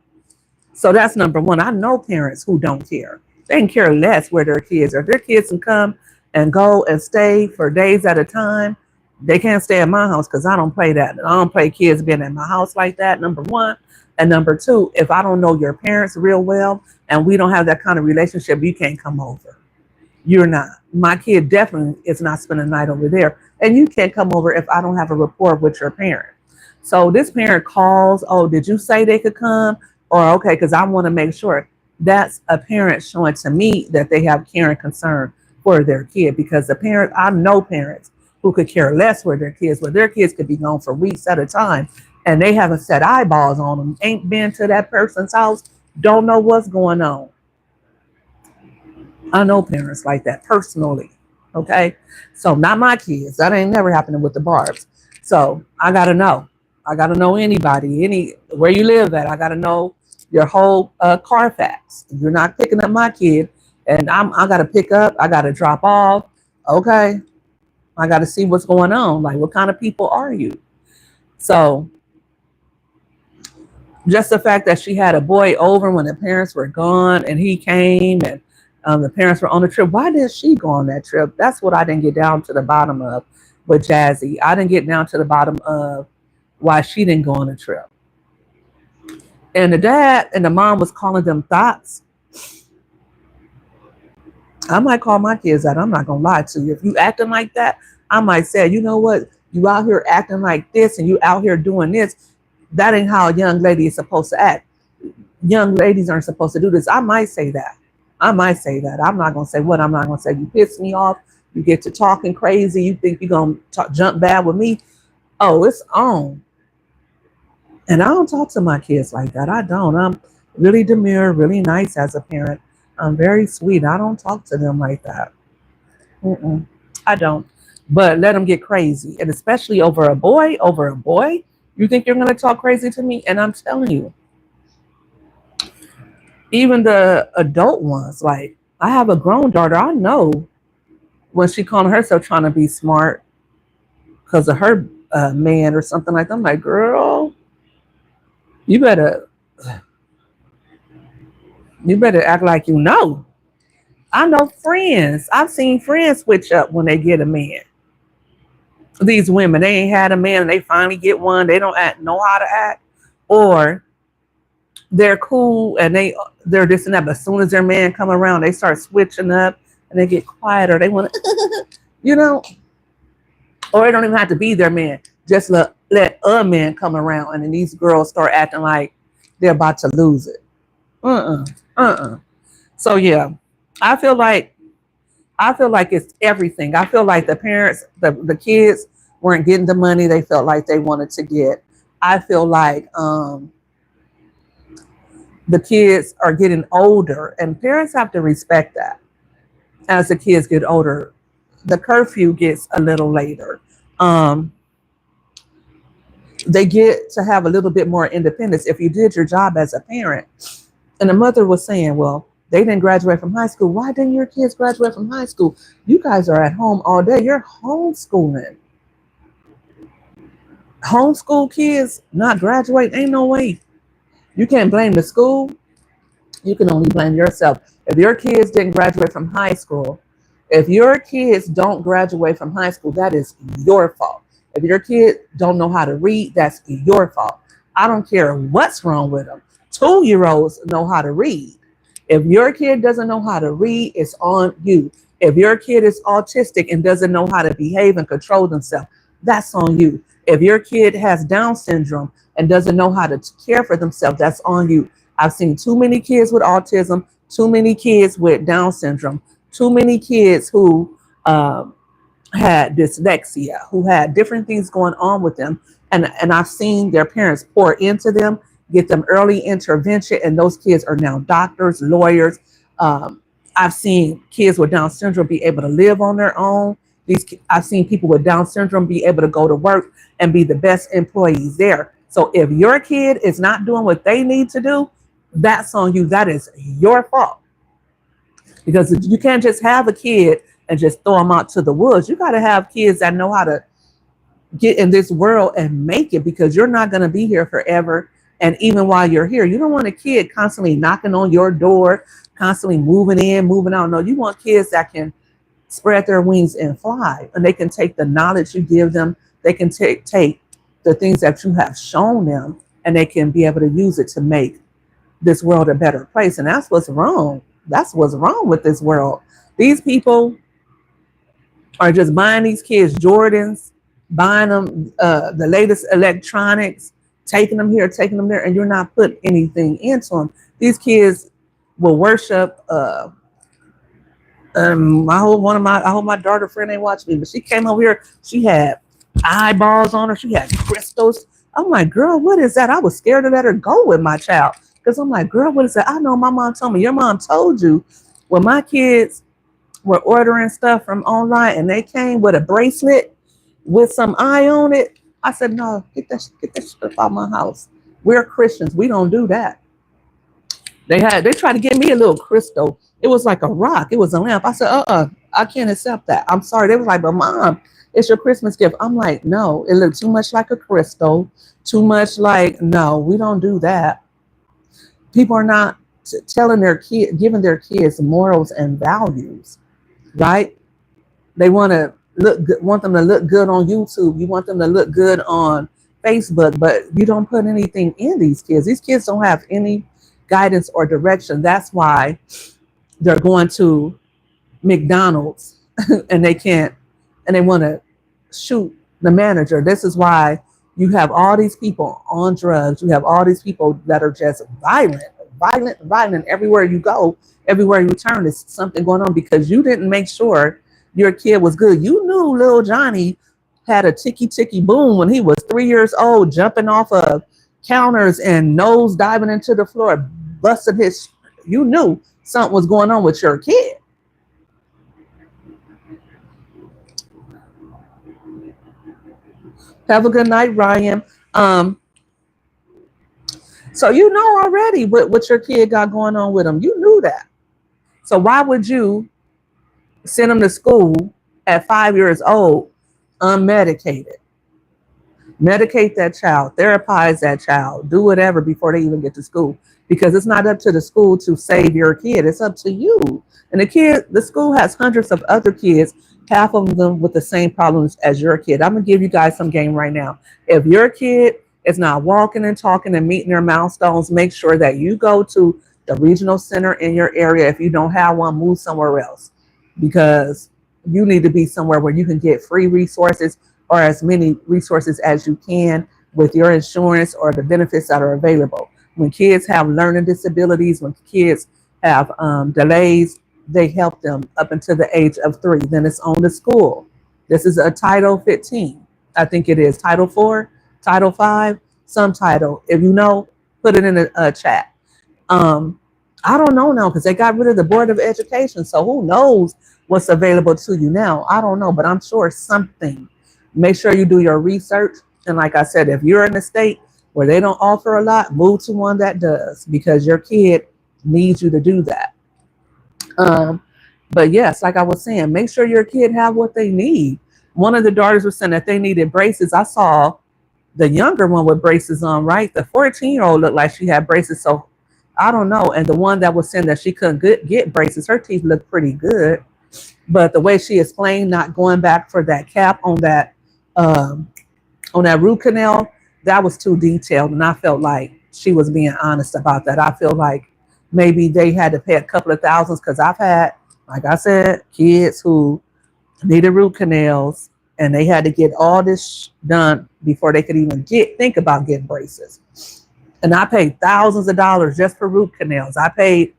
So that's number one. I know parents who don't care. They can care less where their kids are. If their kids can come and go and stay for days at a time, they can't stay at my house, because I don't play that. I don't play kids being at my house like that, number one. And number two, if I don't know your parents real well and we don't have that kind of relationship, you can't come over. You're not. My kid definitely is not spending the night over there. And you can't come over if I don't have a rapport with your parent. So this parent calls, oh, did you say they could come? Or, okay, because I want to make sure. That's a parent showing to me that they have care and concern for their kid. Because I know parents who could care less for their kids, but their kids could be gone for weeks at a time, and they haven't set eyeballs on them, ain't been to that person's house, don't know what's going on. I know parents like that personally, okay? So not my kids. That ain't never happening with the Barbs. So I got to know. I got to know anybody, where you live at. I got to know your whole Carfax. You're not picking up my kid, and I got to pick up. I got to drop off. Okay. I got to see what's going on. Like, what kind of people are you? So just the fact that she had a boy over when the parents were gone and he came, and the parents were on the trip. Why did she go on that trip? That's what I didn't get down to the bottom of with Jazzy. I didn't get down to the bottom of why she didn't go on a trip. And the dad and the mom was calling them thoughts. I might call my kids that. I'm not going to lie to you. If you acting like that, I might say, you know what? You out here acting like this and you out here doing this. That ain't how a young lady is supposed to act. Young ladies aren't supposed to do this. I might say that. I'm not going to say what. I'm not going to say you piss me off. You get to talking crazy. You think you're going to jump bad with me. Oh, it's on. And I don't talk to my kids like that. I don't. I'm really demure, really nice as a parent. I'm very sweet. I don't talk to them like that. I don't. but let them get crazy. And especially over a boy, you think you're going to talk crazy to me? And I'm telling you, even the adult ones, like I have a grown daughter, I know when she calling herself trying to be smart because of her man or something like that. I'm like, girl, you better act like you know. I know friends. I've seen friends switch up when they get a man. These women, they ain't had a man and they finally get one. They don't know how to act, or they're cool and they're this and that. But as soon as their man come around, they start switching up and they get quieter. They want to, you know, or it don't even have to be their man. Just let a man come around, and then these girls start acting like they're about to lose it. So yeah, I feel like it's everything. I feel like the parents, the kids weren't getting the money they felt like they wanted to get. I feel like the kids are getting older, and parents have to respect that. As the kids get older, the curfew gets a little later. Um, they get to have a little bit more independence if you did your job as a parent. And the mother was saying, well, they didn't graduate from high school. Why didn't your kids graduate from high school? You guys are at home all day. You're homeschooling. Homeschool kids not graduate. Ain't no way. You can't blame the school. You can only blame yourself. If your kids didn't graduate from high school, if your kids don't graduate from high school, that is your fault. If your kid don't know how to read, that's your fault. I don't care what's wrong with them. 2-year-olds know how to read. If your kid doesn't know how to read, it's on you. If your kid is autistic and doesn't know how to behave and control themselves, that's on you. If your kid has Down syndrome and doesn't know how to care for themselves, that's on you. I've seen too many kids with autism, too many kids with Down syndrome, too many kids who had dyslexia, who had different things going on with them. And I've seen their parents pour into them, get them early intervention, and those kids are now doctors, lawyers. I've seen kids with Down syndrome be able to live on their own. I've seen people with Down syndrome be able to go to work and be the best employees there. So if your kid is not doing what they need to do, that's on you. That is your fault. Because you can't just have a kid and just throw them out to the woods. You got to have kids that know how to get in this world and make it, because you're not going to be here forever. And even while you're here, you don't want a kid constantly knocking on your door, constantly moving in, moving out. No, you want kids that can spread their wings and fly, and they can take the knowledge you give them. They can take the things that you have shown them, and they can be able to use it to make this world a better place. And that's what's wrong. That's what's wrong with this world. These people are just buying these kids Jordans, buying them the latest electronics, taking them here, taking them there, and you're not putting anything into them. These kids will worship. I hope my daughter friend ain't watching me, but she came over here. She had eyeballs on her. She had crystals. I'm like, girl, what is that? I was scared to let her go with my child, because I'm like, girl, what is that? I know my mom told me. Your mom told you. When my kids were ordering stuff from online and they came with a bracelet with some eye on it, I said, no, get that stuff out of my house. We're Christians. We don't do that. They tried to give me a little crystal. It was like a rock. It was a lamp. I said, I can't accept that. I'm sorry. They was like, but mom, it's your Christmas gift. I'm like, no, it looked too much like a crystal. Too much like, no, we don't do that. People are not telling their kid, giving their kids morals and values, right? They want them to look good on YouTube. You want them to look good on Facebook, but you don't put anything in these kids. These kids don't have any guidance or direction. That's why they're going to McDonald's and they want to shoot the manager. This is why you have all these people on drugs. You have all these people that are just violent. Everywhere you go, everywhere you turn, there's something going on, because you didn't make sure your kid was good. You knew little Johnny had a ticky boom when he was 3 years old, jumping off of counters and nose diving into the floor, busting his. You knew something was going on with your kid. Have a good night, Ryan. Um, so you know already what your kid got going on with him. You knew that. So why would you send them to school at 5 years old unmedicated? Medicate that child, therapize that child, do whatever before they even get to school. Because it's not up to the school to save your kid, it's up to you. And the school has hundreds of other kids, half of them with the same problems as your kid. I'm gonna give you guys some game right now. If your kid is not walking and talking and meeting their milestones, make sure that you go to the regional center in your area. If you don't have one, move somewhere else, because you need to be somewhere where you can get free resources or as many resources as you can with your insurance or the benefits that are available. When kids have learning disabilities, when kids have delays, they help them up until the age of 3. Then it's on the school. This is a Title 15. I think it is Title 4, Title 5, some title. If you know, put it in a chat. Um, I don't know now because they got rid of the Board of Education. So who knows what's available to you now? I don't know, but I'm sure something. Make sure you do your research. And like I said, if you're in a state where they don't offer a lot, move to one that does, because your kid needs you to do that. Um, but yes, like I was saying, make sure your kid have what they need. One of the daughters was saying that they needed braces. I saw the younger one with braces on, right? The 14-year-old looked like she had braces. So I don't know. And the one that was saying that she couldn't get braces, her teeth looked pretty good. But the way she explained not going back for that cap um, on that root canal, that was too detailed. And I felt like she was being honest about that. I feel like maybe they had to pay a couple of thousands, because I've had, like I said, kids who needed root canals and they had to get all this done before they could even think about getting braces. And I paid thousands of dollars just for root canals. I paid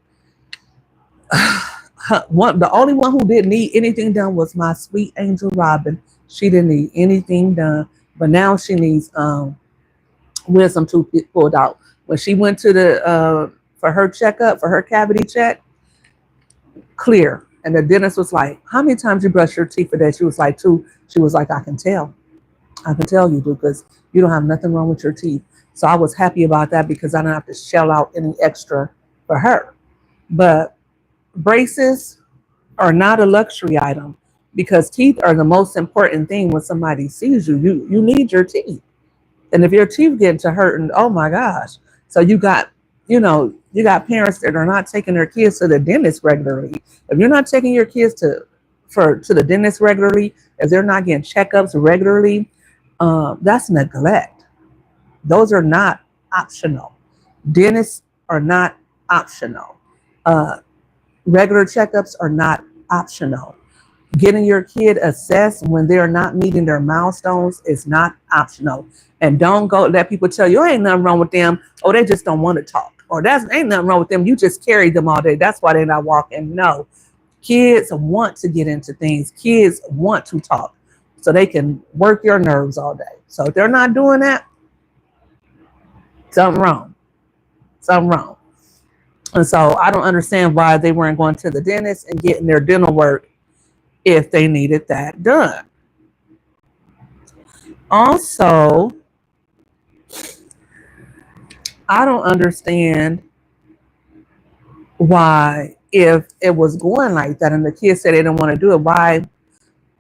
the only one who didn't need anything done was my sweet angel Robin. She didn't need anything done, but now she needs wisdom tooth pulled out. When she went to the for her checkup, for her cavity check, clear. And the dentist was like, "How many times you brush your teeth for that?" She was like, "2." She was like, "I can tell. I can tell you do, because you don't have nothing wrong with your teeth." So I was happy about that because I don't have to shell out any extra for her. But braces are not a luxury item, because teeth are the most important thing when somebody sees you. You need your teeth. And if your teeth get to hurting, oh my gosh. So you got parents that are not taking their kids to the dentist regularly. If you're not taking your kids to the dentist regularly, if they're not getting checkups regularly, that's neglect. Those are not optional. Dentists are not optional. Uh, Regular checkups are not optional. Getting your kid assessed when they're not meeting their milestones is not optional. And don't go let people tell you, "Oh, ain't nothing wrong with them. Oh, they just don't want to talk." Or "That's ain't nothing wrong with them. You just carry them all day. That's why they're not walking." No. Kids want to get into things. Kids want to talk so they can work your nerves all day. So if they're not doing that, something wrong. Something wrong. And so I don't understand why they weren't going to the dentist and getting their dental work if they needed that done. Also, I don't understand why, if it was going like that and the kids said they didn't want to do it, why,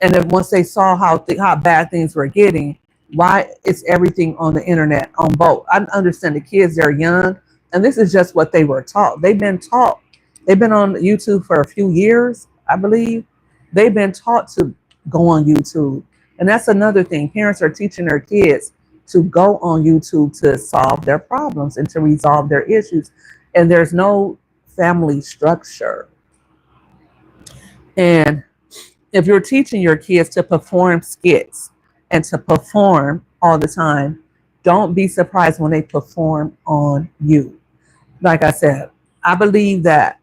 and then once they saw how bad things were getting, why is everything on the internet on both? I understand the kids, they're young, and this is just what they were taught. They've been taught. They've been on YouTube for a few years, I believe. They've been taught to go on YouTube. And that's another thing. Parents are teaching their kids to go on YouTube to solve their problems and to resolve their issues. And there's no family structure. And if you're teaching your kids to perform skits and to perform all the time, don't be surprised when they perform on you. Like I said, I believe that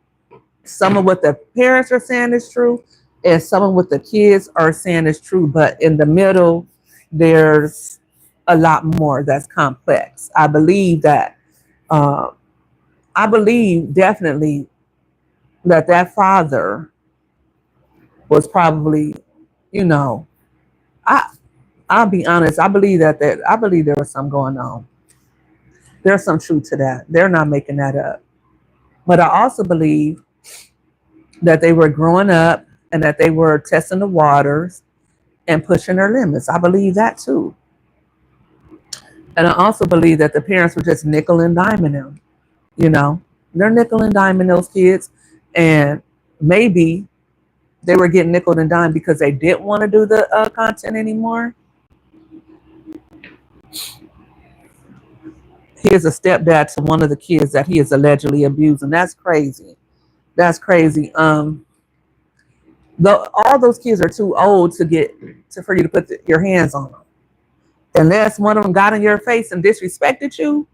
some of what the parents are saying is true, and some of what the kids are saying is true, but in the middle, there's a lot more that's complex. I believe that, uh, I believe definitely that father was probably, you know, I I'll be honest. I believe that I believe there was some going on. There's some truth to that. They're not making that up. But I also believe that they were growing up and that they were testing the waters and pushing their limits. I believe that too. And I also believe that the parents were just nickel and diming them. You know, they're nickel and diming those kids. And maybe they were getting nickel and dime because they didn't want to do the content anymore. He is a stepdad to one of the kids that he is allegedly abusing. That's crazy. That's crazy. All those kids are too old to get to for you to put your hands on them, unless one of them got in your face and disrespected you.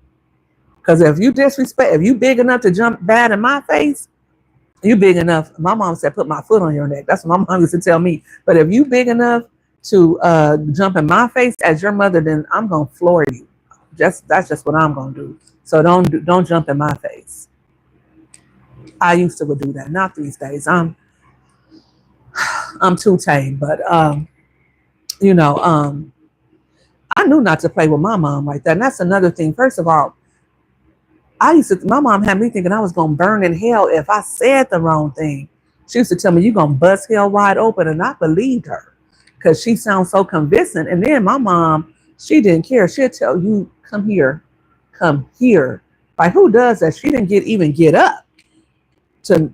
Because if you big enough to jump bad in my face, you big enough. My mom said, "Put my foot on your neck." That's what my mom used to tell me. But if you big enough to jump in my face as your mother, then I'm gonna floor you. That's just what I'm gonna do. So don't jump in my face. I used to do that. Not these days. I'm too tame. But you know, I knew not to play with my mom like that. And that's another thing. First of all, my mom had me thinking I was going to burn in hell if I said the wrong thing. She used to tell me, "You're going to bust hell wide open." And I believed her because she sounds so convincing. And then my mom, she didn't care. She'd tell you, come here, come here. Like, who does that? She didn't even get up to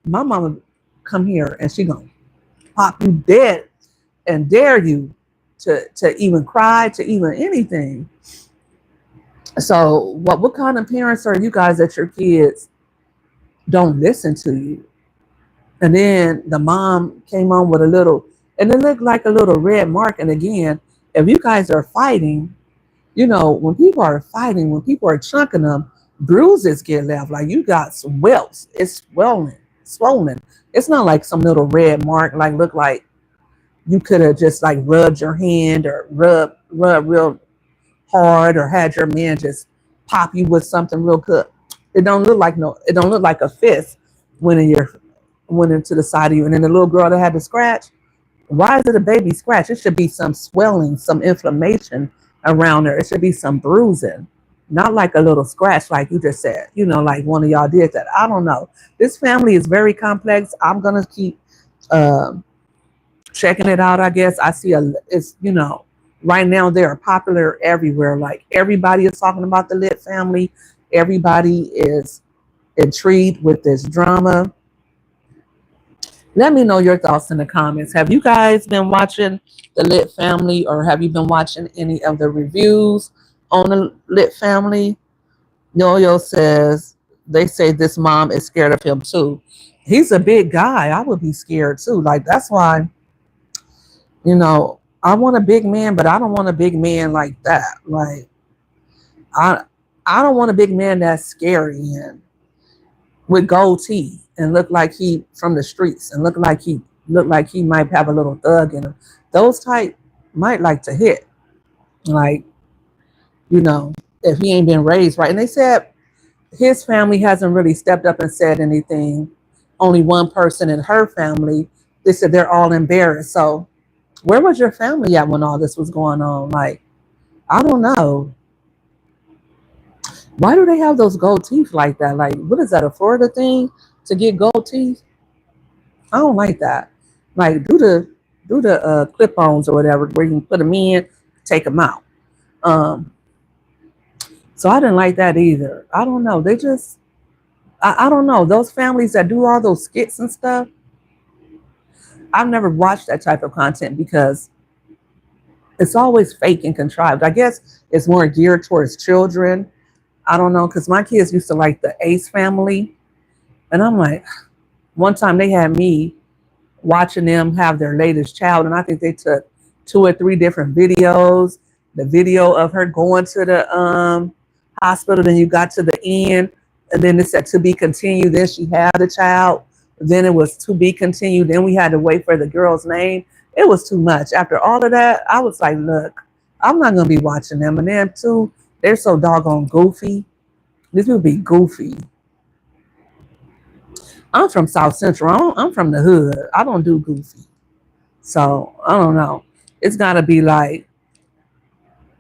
my mama, come here, and she going to pop you dead and dare you to even cry, to even anything. So what kind of parents are you guys that your kids don't listen to you? And then the mom came on with and it looked like a little red mark. And again, if you guys are fighting, when people are fighting, when people are chunking them, bruises get left. Like, you got some welts. It's swollen. It's not like some little red mark, like look like you could have just like rubbed your hand or rub real hard, or had your man just pop you with something real good. It don't look like a fist went into the side of you. And then the little girl that had the scratch, why is it a baby scratch? It should be some swelling, some inflammation around there. It should be some bruising, not like a little scratch like you just said, like one of y'all did that. I don't know. This family is very complex. I'm gonna keep checking it out. I guess I see right now they are popular everywhere. Like, everybody is talking about the Lit family. Everybody is intrigued with this drama. Let me know your thoughts in the comments. Have you guys been watching the Lit family, or have you been watching any of the reviews on the Lit family? Yo says they say this mom is scared of him too. He's a big guy. I would be scared too. Like, that's why, I want a big man, but I don't want a big man like that. Like, I don't want a big man that's scary and with gold teeth and look like he from the streets and look like he might have a little thug in him. Those type might like to hit. Like, if he ain't been raised right. And they said his family hasn't really stepped up and said anything. Only one person in her family, they said they're all embarrassed. So where was your family at when all this was going on? Like, I don't know. Why do they have those gold teeth like that? Like, what is that, a Florida thing to get gold teeth? I don't like that. Like, do the clip-ons or whatever, where you can put them in, take them out. So I didn't like that either. I don't know. They just, I don't know. Those families that do all those skits and stuff, I've never watched that type of content because it's always fake and contrived. I guess it's more geared towards children. I don't know, because my kids used to like the Ace family. And I'm like, one time they had me watching them have their latest child. And I think they took 2 or 3 different videos. The video of her going to the hospital. Then you got to the end. And then it said to be continued. Then she had the child. Then it was to be continued. Then we had to wait for the girl's name. It was too much. After all of that, I was like, look, I'm not going to be watching them. And then too, they're so doggone goofy. This would be goofy. I'm from South Central. I'm from the hood. I don't do goofy. So, I don't know. It's gotta be like,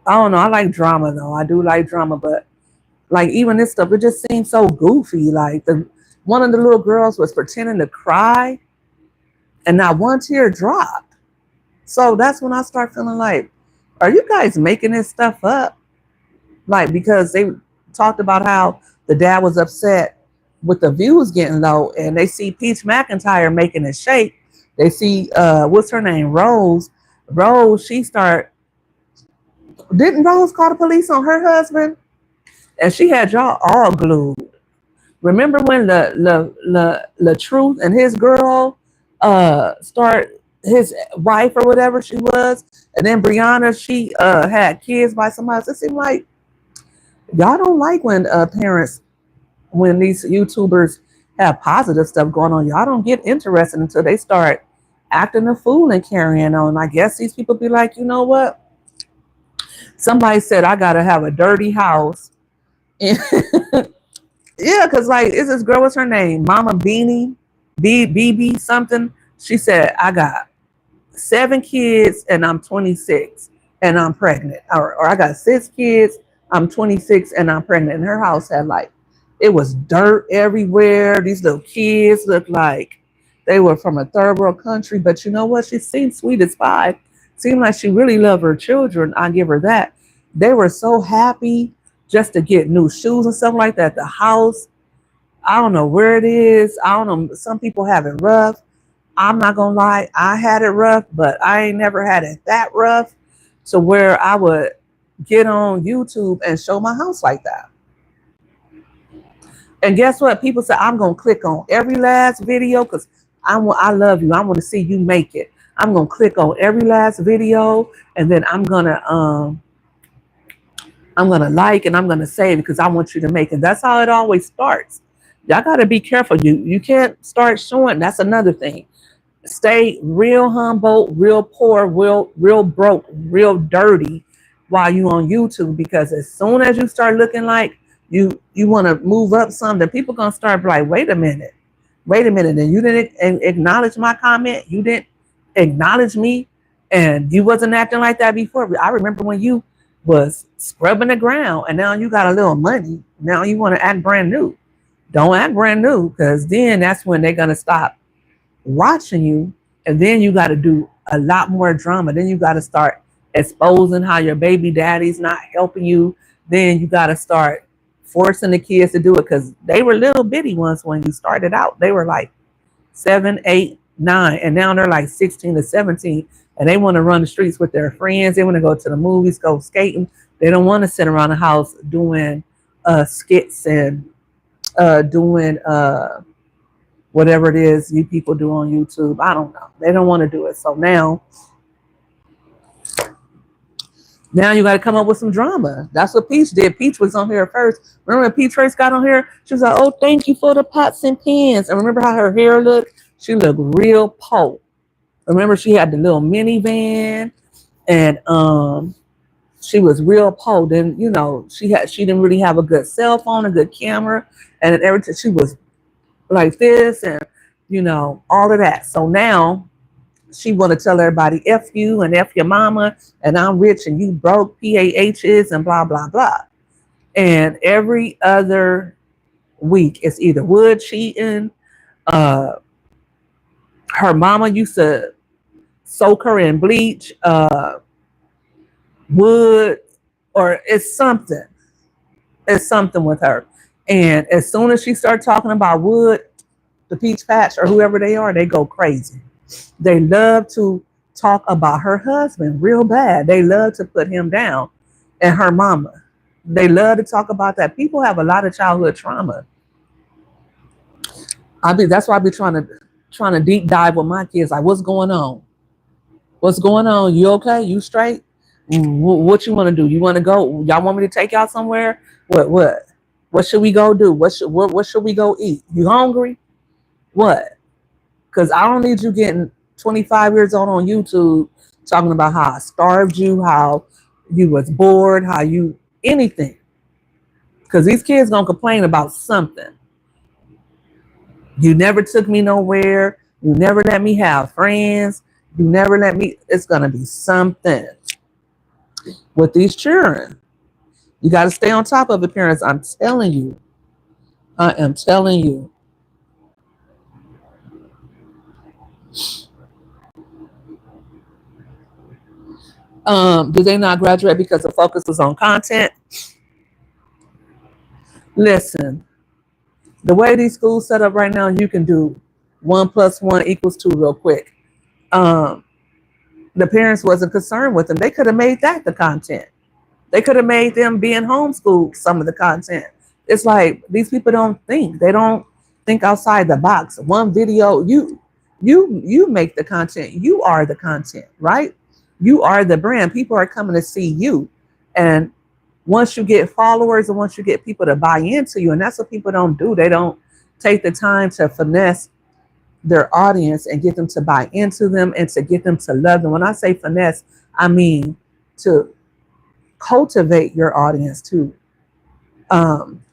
I don't know. I like drama though. I do like drama, but like even this stuff, it just seems so goofy. Like the one of the little girls was pretending to cry, and not one tear dropped. So that's when I start feeling like, are you guys making this stuff up? Like because they talked about how the dad was upset with the views getting low, and they see Peach McIntyre making a shake. They see what's her name, Rose. Rose, she start didn't Rose call the police on her husband, and she had y'all all glued. Remember when the Truth and his girl start his wife or whatever she was, and then Brianna she had kids by somebody else. It seemed like y'all don't like when parents when these YouTubers have positive stuff going on. Y'all don't get interested until they start acting a fool and carrying on. I guess these people be like, you know what? Somebody said I gotta have a dirty house. Yeah, because like, is this girl, what's her name? Mama Beanie, BB something. She said, I got 7 kids and I'm 26 and I'm pregnant. Or I got 6 kids, I'm 26 and I'm pregnant. And her house had like, it was dirt everywhere. These little kids looked like they were from a third world country. But you know what? She seemed sweet as pie. Seemed like she really loved her children. I give her that. They were so happy just to get new shoes and stuff like that. The house, I don't know where it is. I don't know. Some people have it rough. I'm not gonna lie, I had it rough, but I ain't never had it that rough to where I would get on YouTube and show my house like that. And guess what? People say I'm gonna click on every last video because I love you. I want to see you make it. I'm gonna click on every last video, and then I'm gonna like and I'm gonna save because I want you to make it. That's how it always starts. Y'all gotta be careful. You can't start showing. That's another thing. Stay real humble, real poor, real broke, real dirty while you on YouTube, because as soon as you start looking like you want to move up something, people gonna start like, wait a minute, and you didn't acknowledge my comment, you didn't acknowledge me, and you wasn't acting like that before. I remember when you was scrubbing the ground, and now you got a little money. Now you want to act brand new. Don't act brand new, because then that's when they're gonna stop watching you, and then you got to do a lot more drama. Then you got to start exposing how your baby daddy's not helping you. Then you got to start forcing the kids to do it, because they were little bitty ones when you started out. They were like 7, 8, 9, and now they're like 16 to 17, and they want to run the streets with their friends. They want to go to the movies, go skating. They don't want to sit around the house doing skits and doing whatever it is you people do on YouTube. I don't know. They don't want to do it. So now you got to come up with some drama. That's what Peach did. Peach was on here first. Remember when Peach first got on here? She was like, oh, thank you for the pots and pans. And remember how her hair looked? She looked real po. Remember she had the little minivan, and she was real po. Then, you know, she didn't really have a good cell phone, a good camera, and everything. She was like this, and you know, all of that. So now she want to tell everybody F you and F your mama, and I'm rich and you broke, PAHs and blah blah blah. And every other week it's either Wood cheating, her mama used to soak her in bleach, Wood, or it's something with her. And as soon as she started talking about Wood, the Peach Patch, or whoever they are, they go crazy. They love to talk about her husband real bad. They love to put him down, and her mama. They love to talk about that. People have a lot of childhood trauma. That's why I be trying to deep dive with my kids. Like, what's going on? What's going on? You okay? You straight? What you want to do? You want to go? Y'all want me to take y'all somewhere? What should we go do? What should we go eat? You hungry? What? Because I don't need you getting 25 years old on YouTube talking about how I starved you, how you was bored, how you anything. Because these kids gonna complain about something. You never took me nowhere. You never let me have friends. You never let me. It's gonna be something with these children. You got to stay on top of it, parents. I'm telling you. I am telling you. Do they not graduate because the focus was on content? Listen, the way these schools set up right now, you can do 1+1 = 2 real quick. Um, the parents wasn't concerned with them. They could have made that the content. They could have made them being homeschooled some of the content. It's like these people don't think. They don't think outside the box. One video, you make the content. You are the content, right? You are the brand. People are coming to see you. And once you get followers and once you get people to buy into you, and that's what people don't do. They don't take the time to finesse their audience and get them to buy into them and to get them to love them. When I say finesse, I mean to cultivate your audience, um,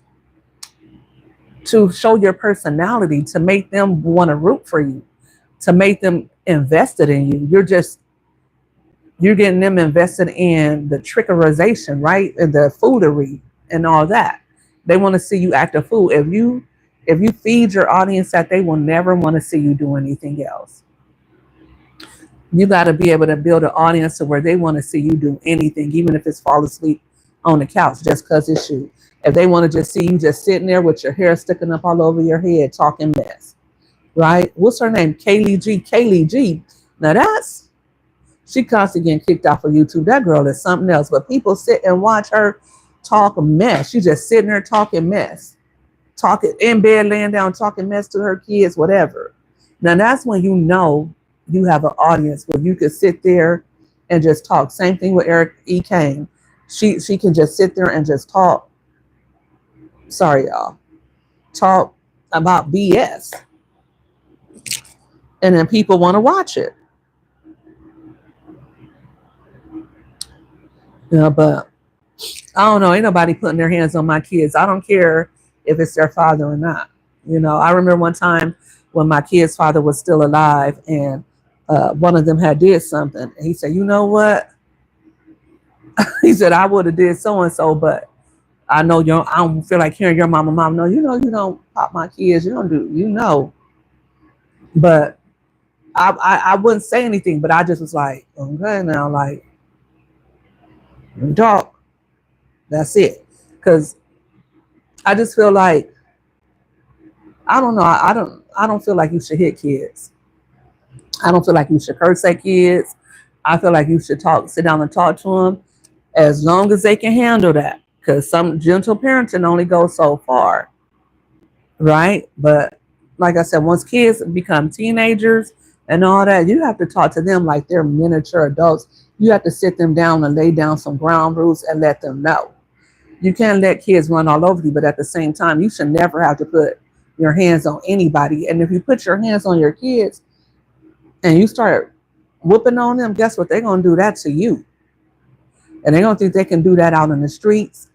to show your personality, to make them want to root for you, to make them invested in you. You're getting them invested in the trickerization, right? And the foolery and all that. They want to see you act a fool. If you feed your audience that, they will never want to see you do anything else. You got to be able to build an audience to where they want to see you do anything, even if it's fall asleep on the couch just because it's you. If they want to just see you just sitting there with your hair sticking up all over your head talking mess, right? What's her name? Kaylee G. Kaylee G. Now she constantly getting kicked off of YouTube. That girl is something else. But people sit and watch her talk mess. She just sitting there talking mess, talking in bed, laying down, talking mess to her kids, whatever. Now that's when you know you have an audience where you can sit there and just talk. Same thing with Eric E. Kane. She can just sit there and just talk. Sorry, y'all. Talk about BS. And then people want to watch it. But I don't know. Ain't nobody putting their hands on my kids. I don't care if it's their father or not. I remember one time when my kid's father was still alive and one of them had did something. And he said, you know what? He said, I would have did so-and-so, but I know I don't feel like hearing your mom. No, you don't pop my kids. You don't do, But I wouldn't say anything, but I just was like, okay, now, like, we talk. That's it. Because I just feel like, I don't know. I don't feel like you should hit kids. I don't feel like you should curse at kids. I feel like you should sit down and talk to them as long as they can handle that. Because some gentle parenting only goes so far, right? But like I said, once kids become teenagers and all that, you have to talk to them like they're miniature adults. You have to sit them down and lay down some ground rules and let them know. You can't let kids run all over you, but at the same time, you should never have to put your hands on anybody. And if you put your hands on your kids and you start whooping on them, guess what? They're going to do that to you. And they don't think they can do that out in the streets.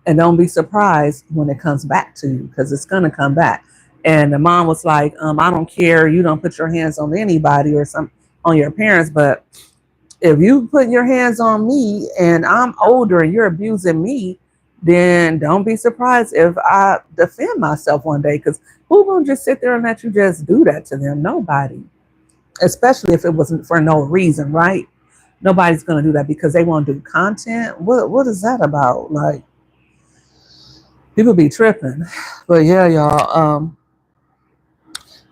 And don't be surprised when it comes back to you, because it's going to come back. And the mom was like, I don't care. You don't put your hands on anybody or on your parents. But if you put your hands on me and I'm older and you're abusing me, then don't be surprised if I defend myself one day. Because who's going to just sit there and let you just do that to them? Nobody. Especially if it wasn't for no reason, right? Nobody's going to do that because they want to do content. What is that about? Like, people be tripping. But yeah, y'all,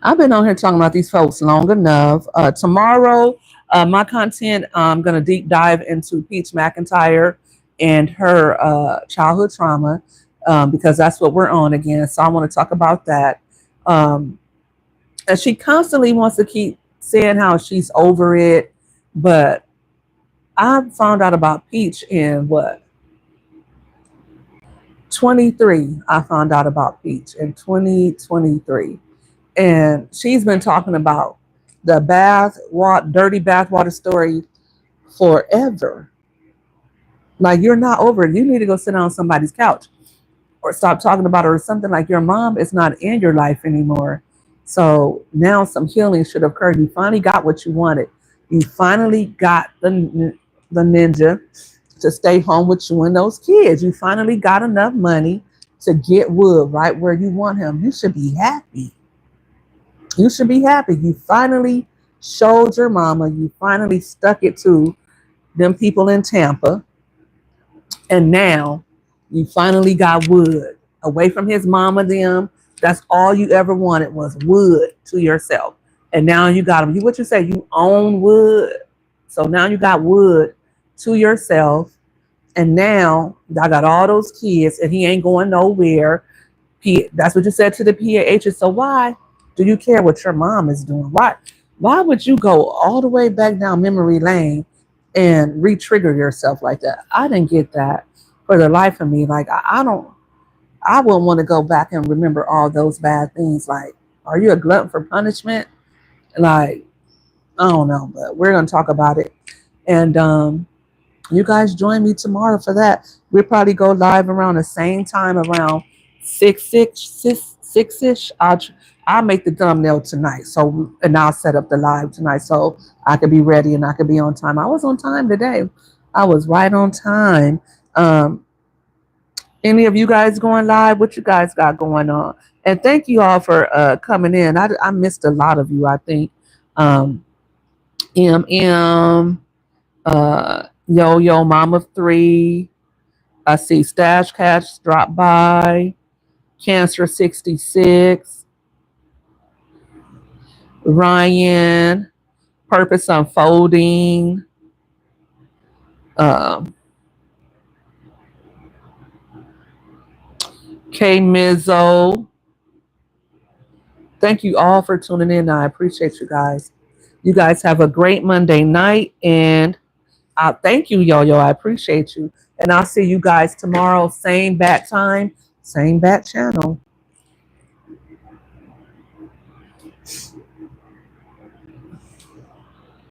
I've been on here talking about these folks long enough. Tomorrow, my content, I'm going to deep dive into Peach McIntyre and her childhood trauma, because that's what we're on again. So I want to talk about that. And she constantly wants to keep saying how she's over it. But I found out about Peach in 23. I found out about Peach in 2023. And she's been talking about the dirty bathwater story forever. Like, you're not over it. You need to go sit on somebody's couch or stop talking about it, or something. Like, your mom is not in your life anymore. So now some healing should have occurred. You finally got what you wanted. You finally got the ninja to stay home with you and those kids. You finally got enough money to get Wood right where you want him. You should be happy. You should be happy. You finally showed your mama. You finally stuck it to them people in Tampa. And now you finally got Wood away from his mama, them. That's all you ever wanted was Wood to yourself. And now you got him. You what you say? You own Wood. So now you got Wood to yourself. And now I got all those kids and he ain't going nowhere. That's what you said to the PAHs. So why do you care what your mom is doing? Why would you go all the way back down memory lane and re-trigger yourself like that? I didn't get that for the life of me. Like I wouldn't want to go back and remember all those bad things. Like, are you a glutton for punishment? Like, I don't know, but we're gonna talk about it. And you guys join me tomorrow for that. We'll probably go live around the same time, around six ish. I'll make the thumbnail tonight. So and I'll set up the live tonight so I could be ready and I could be on time. I was on time today. I was right on time. Um, any of you guys going live? What you guys got going on? And thank you all for coming in. I missed a lot of you. I think MM, Yo Yo Mama 3. I see Stash Cash drop by. Cancer 66. Ryan. Purpose Unfolding. K Mizzo. Thank you all for tuning in. I appreciate you guys. You guys have a great Monday night. And thank you, Yo Yo. I appreciate you. And I'll see you guys tomorrow. Same bat time, same bat channel.